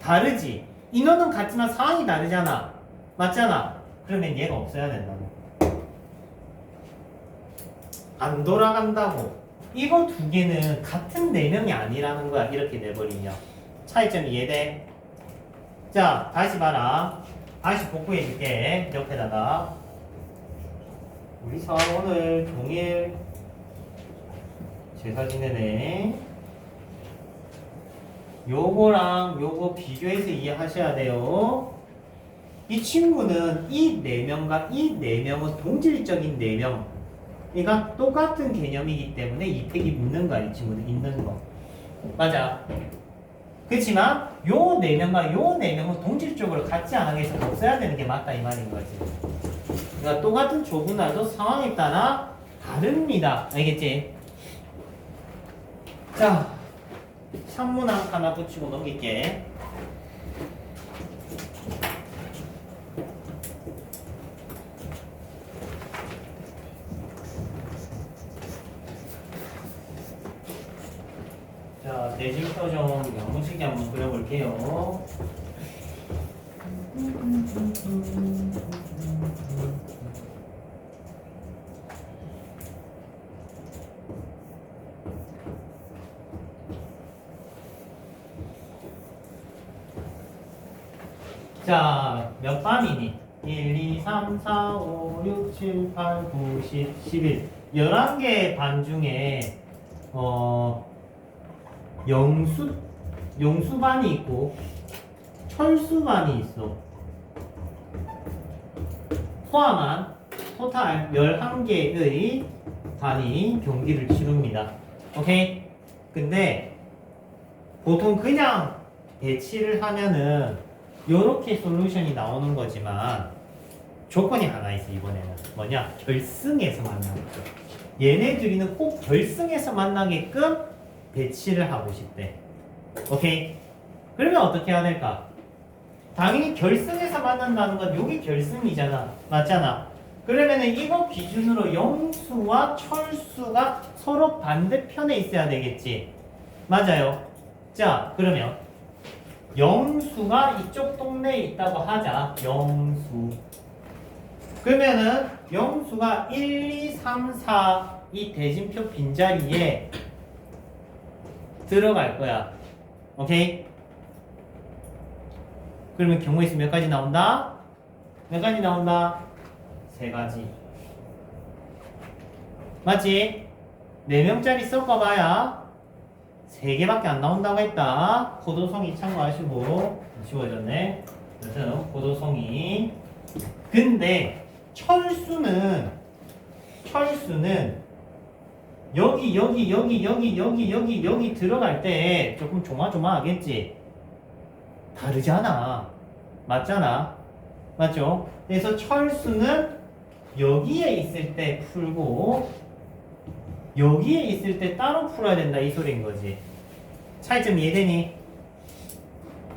다르지? 인원은 같지만 상황이 다르잖아. 맞잖아? 그러면 얘가 없어야 된다고. 안 돌아간다고. 이거 2개는 같은 4명이 아니라는 거야. 이렇게 돼버리면. 차이점 이해돼? 자, 다시 봐라. 다시 복구해줄게. 옆에다가. 우리 사 오늘 종일 제사 지내네. 요거랑 요거 비교해서 이해하셔야 돼요. 이 친구는 이 4명과 이 4명은 동질적인 4명. 그러니까 똑같은 개념이기 때문에 이 팩이 있는 거야. 이 친구는 있는 거. 맞아. 그렇지만 요 4명과 요 4명은 동질적으로 같지 않게 해서 없애야 되는 게 맞다 이 말인 거지. 그러니까 똑같은 조분할도 상황에 따라 다릅니다. 알겠지? 자, 산문항 하나 붙이고 넘길게. 자, 대진표 좀 야무지게 한번 그려볼게요. 자, 몇 반이니? 1, 2, 3, 4, 5, 6, 7, 8, 9, 10, 11. 11개 반 중에, 용수반이 있고, 철수반이 있어. 포함한 토탈 11개의 반이 경기를 치릅니다. 오케이? 근데, 보통 그냥 배치를 하면은, 요렇게 솔루션이 나오는 거지만 조건이 하나 있어. 이번에는 뭐냐? 결승에서 만나는 거. 얘네들이는 꼭 결승에서 만나게끔 배치를 하고 싶대. 오케이? 그러면 어떻게 해야 될까? 당연히 결승에서 만난다는 건 여기 결승이잖아. 맞잖아. 그러면은 이거 기준으로 영수와 철수가 서로 반대편에 있어야 되겠지. 맞아요. 자, 그러면 영수가 이쪽 동네에 있다고 하자. 영수. 그러면은 영수가 1, 2, 3, 4 이 대진표 빈자리에 들어갈 거야. 오케이? 그러면 경우의 수 몇 가지 나온다? 몇 가지 나온다? 3가지. 맞지? 4명짜리 섞어봐야 3개밖에 안 나온다고 했다. 고도성이 참고하시고. 지워졌네. 여튼 고도성이. 근데 철수는 여기 들어갈 때 조금 조마조마하겠지. 다르잖아. 맞잖아. 맞죠? 그래서 철수는 여기에 있을 때 풀고 여기에 있을 때 따로 풀어야 된다 이 소리인 거지. 차이점 이해되니?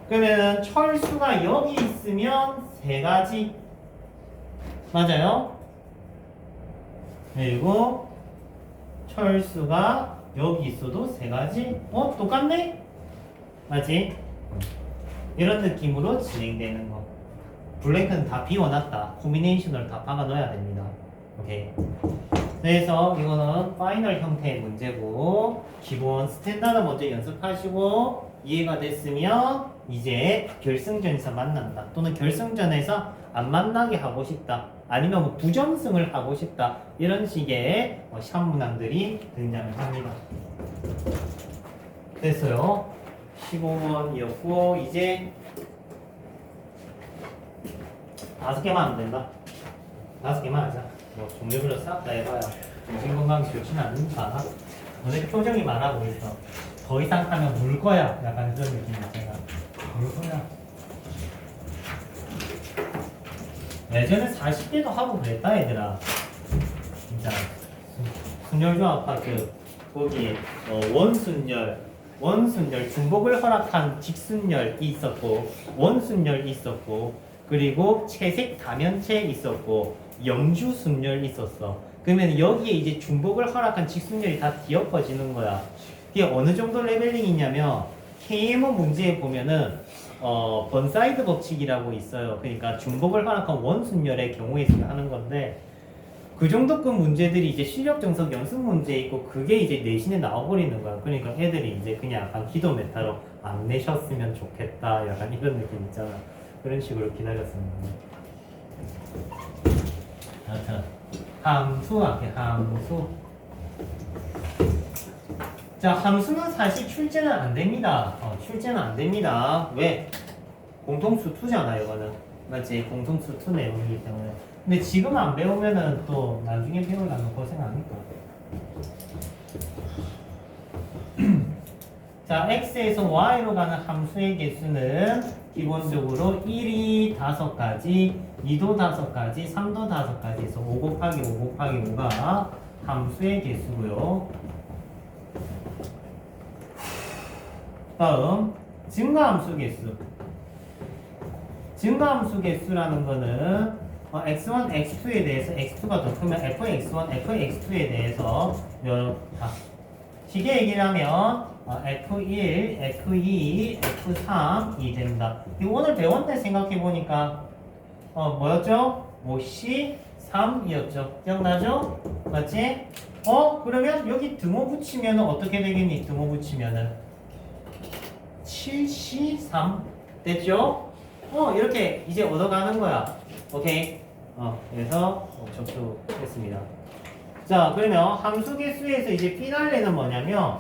그러면 철수가 여기 있으면 3가지. 맞아요? 그리고 철수가 여기 있어도 3가지. 똑같네? 맞지? 이런 느낌으로 진행되는 거. 블랭크는 다 비워놨다. 코미네이션을 다 박아 넣어야 됩니다. 오케이. 그래서 이거는 파이널 형태의 문제고, 기본 스탠다드 먼저 연습하시고 이해가 됐으면 이제 결승전에서 만난다, 또는 결승전에서 안 만나게 하고 싶다, 아니면 뭐 부정승을 하고 싶다, 이런 식의 시험 문항들이 등장을 합니다. 됐어요. 15번이었고 이제 5개만 하면 된다. 5개만 하자. 뭐 종류별로 싹 다 해봐야 정신건강이 좋지는 않으니까. 너네 표정이 많아 보이서 더 이상 하면 물 거야. 약간 그런 느낌 있잖아. 물 거야. 예전에 40개도 하고 그랬다 얘들아. 진짜 순열중학교 거기 원순열 중복을 허락한 직순열이 있었고, 원순열이 있었고, 그리고 채색 다면체 있었고, 영주순열이 있었어. 그러면 여기에 이제 중복을 허락한 직순열이 다 뒤엎어지는 거야. 이게 어느 정도 레벨링이냐면 KMO 문제에 보면은 번사이드 법칙이라고 있어요. 그러니까 중복을 허락한 원순열의 경우에 하는 건데, 그 정도급 문제들이 이제 실력 정석 연습 문제 있고 그게 이제 내신에 나와버리는 거야. 그러니까 애들이 이제 그냥 약간 기도 메타로 안 내셨으면 좋겠다, 약간 이런 느낌 있잖아. 그런 식으로 기다렸습니다. 여튼 함수 앞에 함수. 자, 함수는 사실 출제는 안 됩니다. 출제는 안 됩니다. 왜? 공통수 2잖아 이거는. 맞지? 공통수 2 내용이기 때문에. 근데 지금 안 배우면은 또 나중에 배우려면 고생하니까. 자, x에서 y로 가는 함수의 개수는 기본적으로 1이 5가지, 2도 5가지, 3도 5가지 해서 5 곱하기 5 곱하기 5가 함수의 개수고요. 다음 증가함수 개수. 증가함수 개수라는 거는 x1, x2에 대해서 x2가 더 크면 fx1, fx2에 대해서 쉽게 얘기를 하면 f1, f2, f3이 된다. 오늘 배웠는 데 생각해보니까 뭐였죠? 모시 3이었죠. 기억나죠? 맞지? 그러면 여기 등호 붙이면 어떻게 되겠니? 등호 붙이면은 7C3 됐죠? 이렇게 이제 얻어가는 거야. 오케이. 그래서 접수했습니다. 자, 그러면 함수 개수에서 이제 피날레는 뭐냐면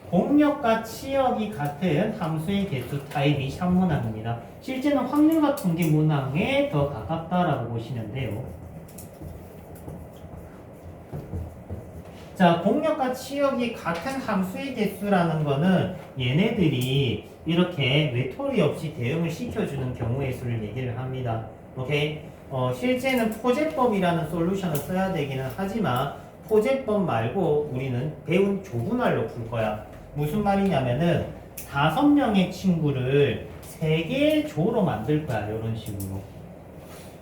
공역과 치역이 같은 함수의 개수 타입이 샵문항입니다. 실제는 확률과 통계 문항에 더 가깝다라고 보시면 돼요. 자, 공역과 치역이 같은 함수의 개수라는 거는 얘네들이 이렇게 외톨이 없이 대응을 시켜주는 경우의 수를 얘기를 합니다. 오케이? 실제는 포제법이라는 솔루션을 써야 되기는 하지만 포제법 말고 우리는 배운 조분할로 풀 거야. 무슨 말이냐면은 5명의 친구를 3개의 조로 만들 거야. 이런 식으로.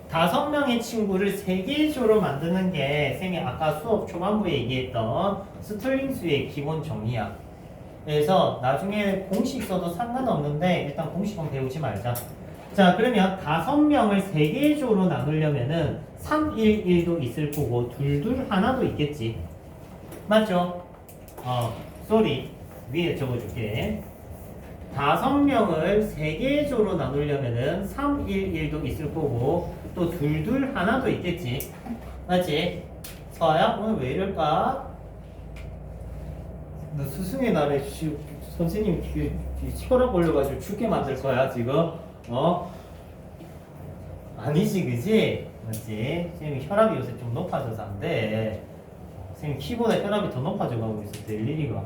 5명의 친구를 3개의 조로 만드는 게 쌤이 아까 수업 초반부에 얘기했던 스틀링수의 기본 정의야. 그래서 나중에 공식 써도 상관없는데 일단 공식은 배우지 말자. 자, 그러면 5명을 3개의 조로 나누려면은 3, 1, 1도 있을 거고 2, 2, 하나도 있겠지. 맞죠? 쏘리. 위에 적어줄게. 5명을 3개의 조로 나누려면은 3, 1, 1도 있을 거고 또 2, 2, 하나도 있겠지. 맞지? 서아야, 오늘 왜 이럴까? 너 스승의 날에 선생님 혈압 올려가지고 죽게 만들 거야 지금. 아니지, 그지? 맞지? 쌤이 혈압이 요새 좀 높아져서 안 돼. 쌤이 키보다 혈압이 더 높아져 가고 있어. 될 일이가.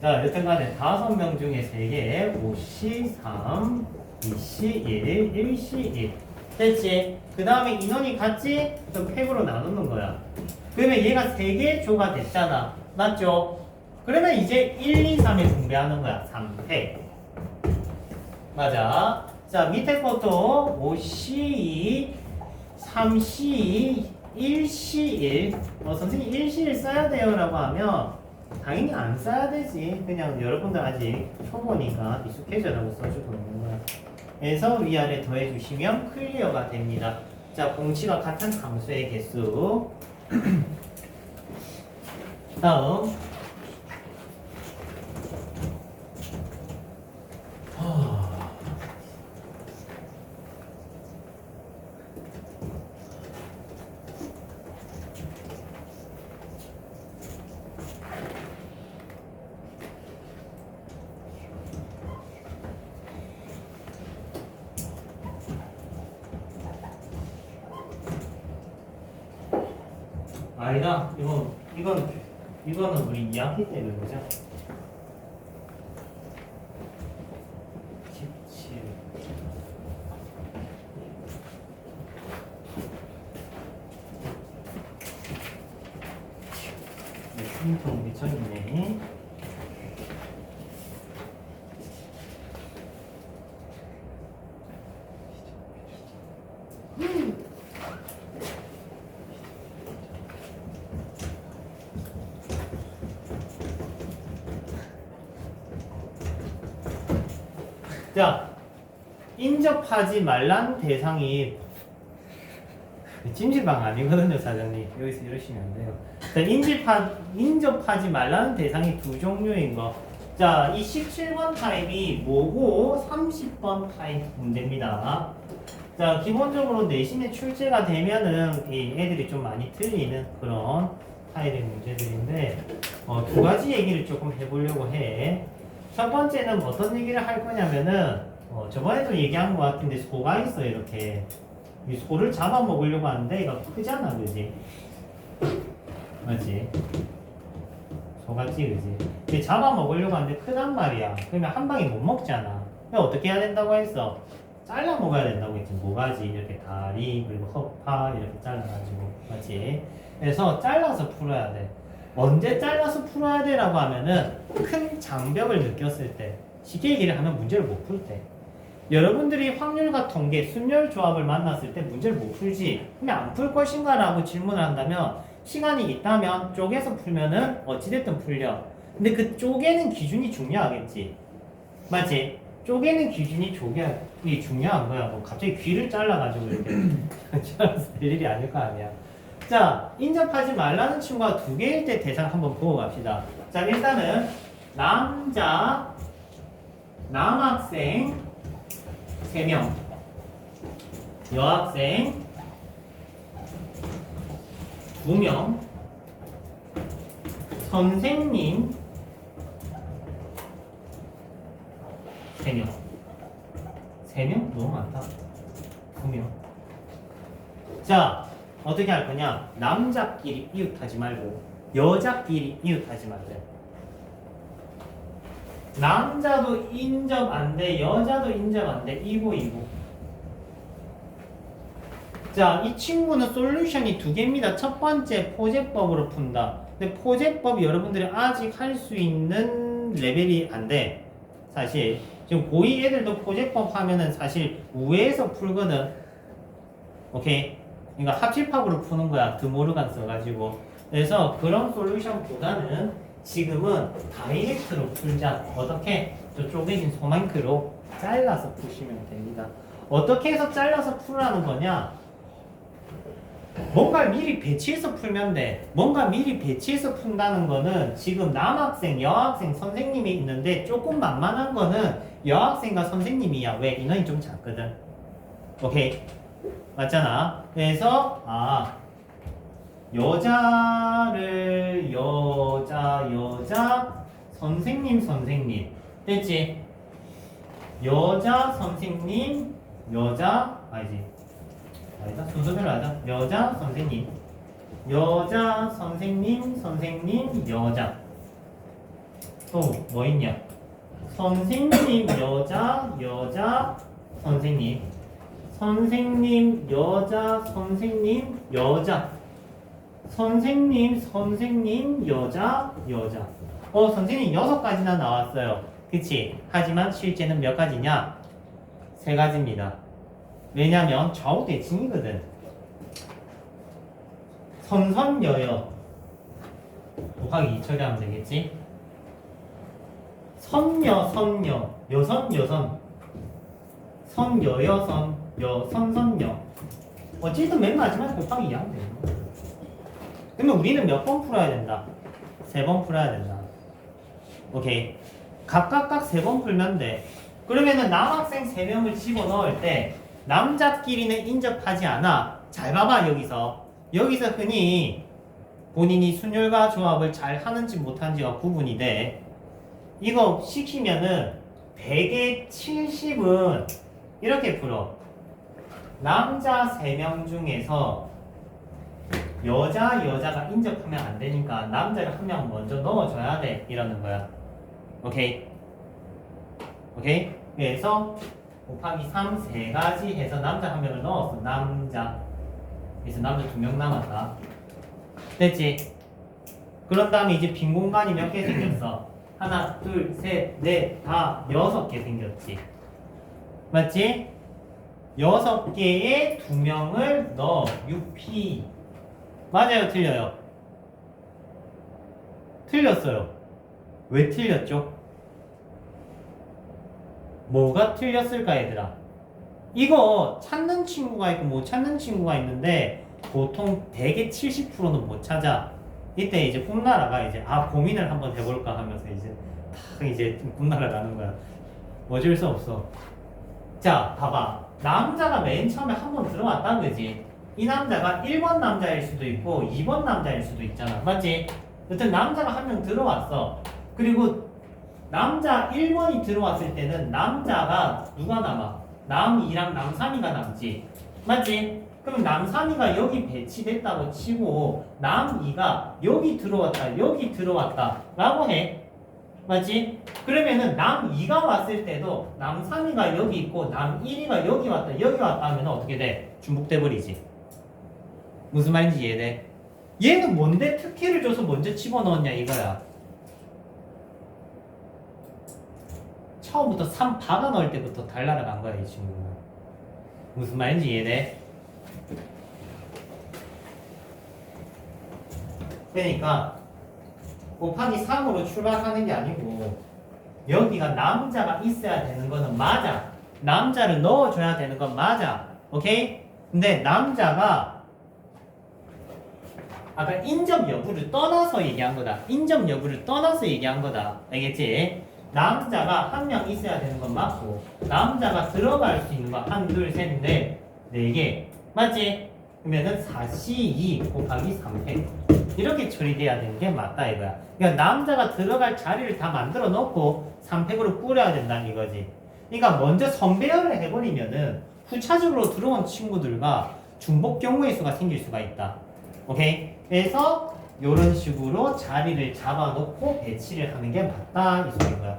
자, 여튼간에 5명 중에 3개, 5C, 3, 2C, 1, 1C, 1. 됐지? 그 다음에 인원이 같지? 그럼 팩으로 나누는 거야. 그러면 얘가 3개의 조가 됐잖아. 맞죠? 그러면 이제 1, 2, 3에 분배하는 거야. 3팩. 맞아. 자, 밑에 것도 5C2, 3C2, 1C1. 선생님 1C1 써야 돼요 라고 하면 당연히 안 써야 되지. 그냥 여러분들 아직 초보니까 익숙해져라고 써주고 있는 거야. 그래서 위아래 더해주시면 클리어가 됩니다. 자, 공치가 같은 함수의 개수. 다음. 아니다. 이거는 우리 2학기 때 배운 거죠? 17. 네, 흉통 미쳐있네. 자, 인접하지 말란 대상이 찜질방 아니거든요, 사장님. 여기서 이러시면 안 돼요. 자, 인접하지 말라는 대상이 2종류인 거. 자, 이 17번 타입이 뭐고 30번 타입 문제입니다. 자, 기본적으로 내신에 출제가 되면은 이 애들이 좀 많이 틀리는 그런 타입의 문제들인데 2가지 얘기를 조금 해보려고 해. 첫 번째는 어떤 얘기를 할 거냐면은 저번에도 얘기한 것 같은데 소가 있어. 이렇게 이 소를 잡아먹으려고 하는데 이거 크잖아, 그지? 맞지? 소같지, 그지? 잡아먹으려고 하는데 크단 말이야. 그러면 한 방에 못 먹잖아. 그럼 어떻게 해야 된다고 했어? 잘라 먹어야 된다고 했지. 모가지 이렇게 다리 그리고 허파 이렇게 잘라가지고, 맞지? 그래서 잘라서 풀어야 돼. 언제 잘라서 풀어야 되라고 하면은 큰 장벽을 느꼈을 때, 쉽게 얘기를 하면 문제를 못 풀 때. 여러분들이 확률과 통계, 순열 조합을 만났을 때 문제를 못 풀지. 그러면 안 풀 것인가 라고 질문을 한다면 시간이 있다면 쪼개서 풀면은 어찌됐든 풀려. 근데 그 쪼개는 기준이 중요하겠지. 맞지? 쪼개는 기준이 중요한 거야. 뭐 갑자기 귀를 잘라가지고 이렇게 잘라서 될 일이 아닐 거 아니야. 자, 인접하지 말라는 친구가 2개일 때 대상 한번 보고 갑시다. 자, 일단은 남학생 3명. 여학생 2명, 선생님 3명. 3명? 너무 많다. 2명. 자, 어떻게 할 거냐? 남자끼리 이웃하지 말고 여자끼리 이웃하지 말래. 남자도 인접 안 돼, 여자도 인접 안 돼. 이고. 자, 이 친구는 솔루션이 2개입니다. 첫 번째 포제법으로 푼다. 근데 포제법이 여러분들이 아직 할 수 있는 레벨이 안 돼. 사실 지금 고2 애들도 포제법 하면은 사실 우회에서 풀거든. 오케이? 그러니까 합집합으로 푸는 거야. 드모르간 써가지고. 그래서 그런 솔루션보다는 지금은 다이렉트로 풀자. 어떻게? 저 쪼개진 소만크로 잘라서 푸시면 됩니다. 어떻게 해서 잘라서 풀라는 거냐? 뭔가 미리 배치해서 풀면 돼. 뭔가 미리 배치해서 푼다는 거는 지금 남학생, 여학생, 선생님이 있는데 조금 만만한 거는 여학생과 선생님이야. 왜? 인원이 좀 작거든. 오케이? 맞잖아. 그래서 여자를 여자 선생님 됐지? 여자 선생님 여자 아니지 아니다 순서대로 하자. 여자 선생님 여자 또 뭐 있냐? 선생님 여자 선생님 여자 선생님 여자 선생님 여자 선생님 6가지나 나왔어요. 그치? 하지만 실제는 몇 가지냐? 3가지입니다. 왜냐면 좌우 대칭이거든. 선여여 곱하기 2 처리하면 되겠지? 선여 여선 선여여선 선여 어쨌든 맨 마지막에 곱하기 2 하면 되는 거야. 그러면 우리는 몇 번 풀어야 된다? 3번 풀어야 된다. 오케이. 각각 3번 풀면 돼. 그러면은 남학생 3명을 집어넣을 때 남자끼리는 인접하지 않아. 잘 봐봐. 여기서 흔히 본인이 순열과 조합을 잘 하는지 못하는지가 구분이 돼. 이거 시키면은 100에 70은 이렇게 풀어. 남자 3명 중에서 여자가 인접하면 안 되니까 남자를 1명 먼저 넣어줘야 돼. 이러는 거야. 오케이? 그래서 곱하기 3 3가지 해서 남자 1명을 넣었어. 남자. 그래서 남자 2명 남았다. 됐지? 그런 다음에 이제 빈 공간이 몇 개 생겼어? 하나, 둘, 셋, 넷, 다 6개 생겼지. 맞지? 6개에 2명을 넣어. 6P. 맞아요, 틀려요? 틀렸어요. 왜 틀렸죠? 뭐가 틀렸을까, 얘들아? 이거 찾는 친구가 있고 못 찾는 친구가 있는데 보통 대개 70%는 못 찾아. 이때 이제 꿈나라가 이제 고민을 한번 해볼까 하면서 이제 탁 이제 꿈나라 가는 거야. 어쩔 수 없어. 자, 봐봐. 남자가 맨 처음에 한번 들어왔다, 그지? 이 남자가 1번 남자일 수도 있고 2번 남자일 수도 있잖아. 맞지? 여튼 남자가 1명 들어왔어. 그리고 남자 1번이 들어왔을 때는 남자가 누가 남아? 남2랑 남3이가 남지. 맞지? 그럼 남3이가 여기 배치됐다고 치고 남2가 여기 들어왔다 라고 해. 맞지? 그러면은 남2가 왔을 때도 남3이가 여기 있고 남1이가 여기 왔다 하면 어떻게 돼? 중복돼 버리지. 무슨 말인지 이해돼? 얘는 뭔데 특혜를 줘서 먼저 집어넣었냐 이거야. 처음부터 3 박아 넣을 때부터 달나라 간 거야 이 친구는. 무슨 말인지 이해돼? 그러니까 곱하기 3으로 출발하는 게 아니고 여기가 남자가 있어야 되는 거는 맞아. 남자를 넣어줘야 되는 건 맞아. 오케이? 근데 남자가 아까 인접 여부를 떠나서 얘기한 거다. 인접 여부를 떠나서 얘기한 거다. 알겠지? 남자가 1명 있어야 되는 건 맞고 남자가 들어갈 수 있는 건 1, 2, 3, 4 4개. 맞지? 그러면은 4C2 곱하기 3팩. 이렇게 처리돼야 되는 게 맞다 이거야. 그러니까 남자가 들어갈 자리를 다 만들어 놓고 3팩으로 뿌려야 된다 이거지. 그러니까 먼저 선배열을 해버리면은 후차적으로 들어온 친구들과 중복 경우의 수가 생길 수가 있다. 오케이? 그래서 이런 식으로 자리를 잡아놓고 배치를 하는 게 맞다 이 소리인 거야.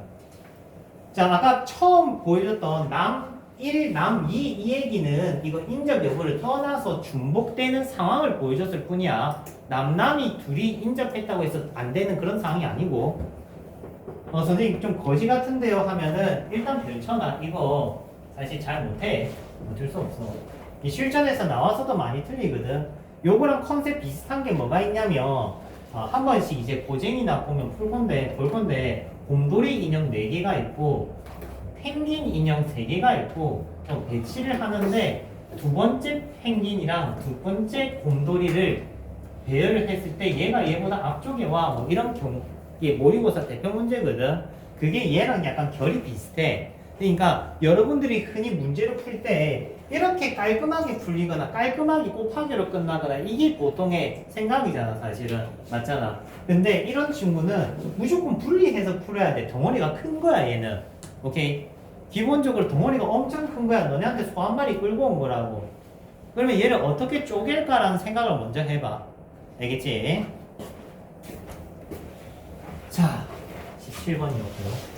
자, 아까 처음 보여줬던 남 1, 남 2 이 얘기는 이거 인접 여부를 떠나서 중복되는 상황을 보여줬을 뿐이야. 남남이 둘이 인접했다고 해서 안 되는 그런 상황이 아니고. 선생님 좀 거지 같은데요 하면은 일단 별쳐놔. 이거 사실 잘 못해. 어쩔 수 없어. 이 실전에서 나와서도 많이 틀리거든. 요거랑 컨셉 비슷한 게 뭐가 있냐면 한 번씩 이제 고쟁이나 보면 볼 건데 곰돌이 인형 4개가 있고 펭귄 인형 3개가 있고 좀 배치를 하는데 두 번째 펭귄이랑 두 번째 곰돌이를 배열을 했을 때 얘가 얘보다 앞쪽에 와 뭐 이런 경우 이게 모의고사 대표 문제거든. 그게 얘랑 약간 결이 비슷해. 그러니까 여러분들이 흔히 문제를 풀 때 이렇게 깔끔하게 풀리거나 깔끔하게 곱하기로 끝나거나 이게 보통의 생각이잖아 사실은. 맞잖아. 근데 이런 친구는 무조건 분리해서 풀어야 돼. 덩어리가 큰 거야 얘는. 오케이? 기본적으로 덩어리가 엄청 큰 거야. 너네한테 소 한 마리 끌고 온 거라고. 그러면 얘를 어떻게 쪼갤까라는 생각을 먼저 해봐. 알겠지? 자, 17번이었고요.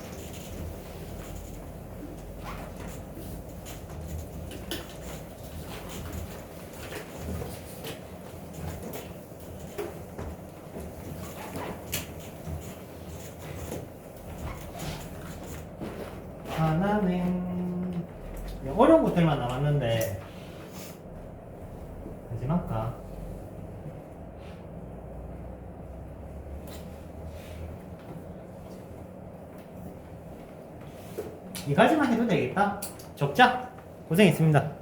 하나는 어려운 것들만 남았는데 마지막까 이까지만 해도 되겠다. 적자 고생했습니다.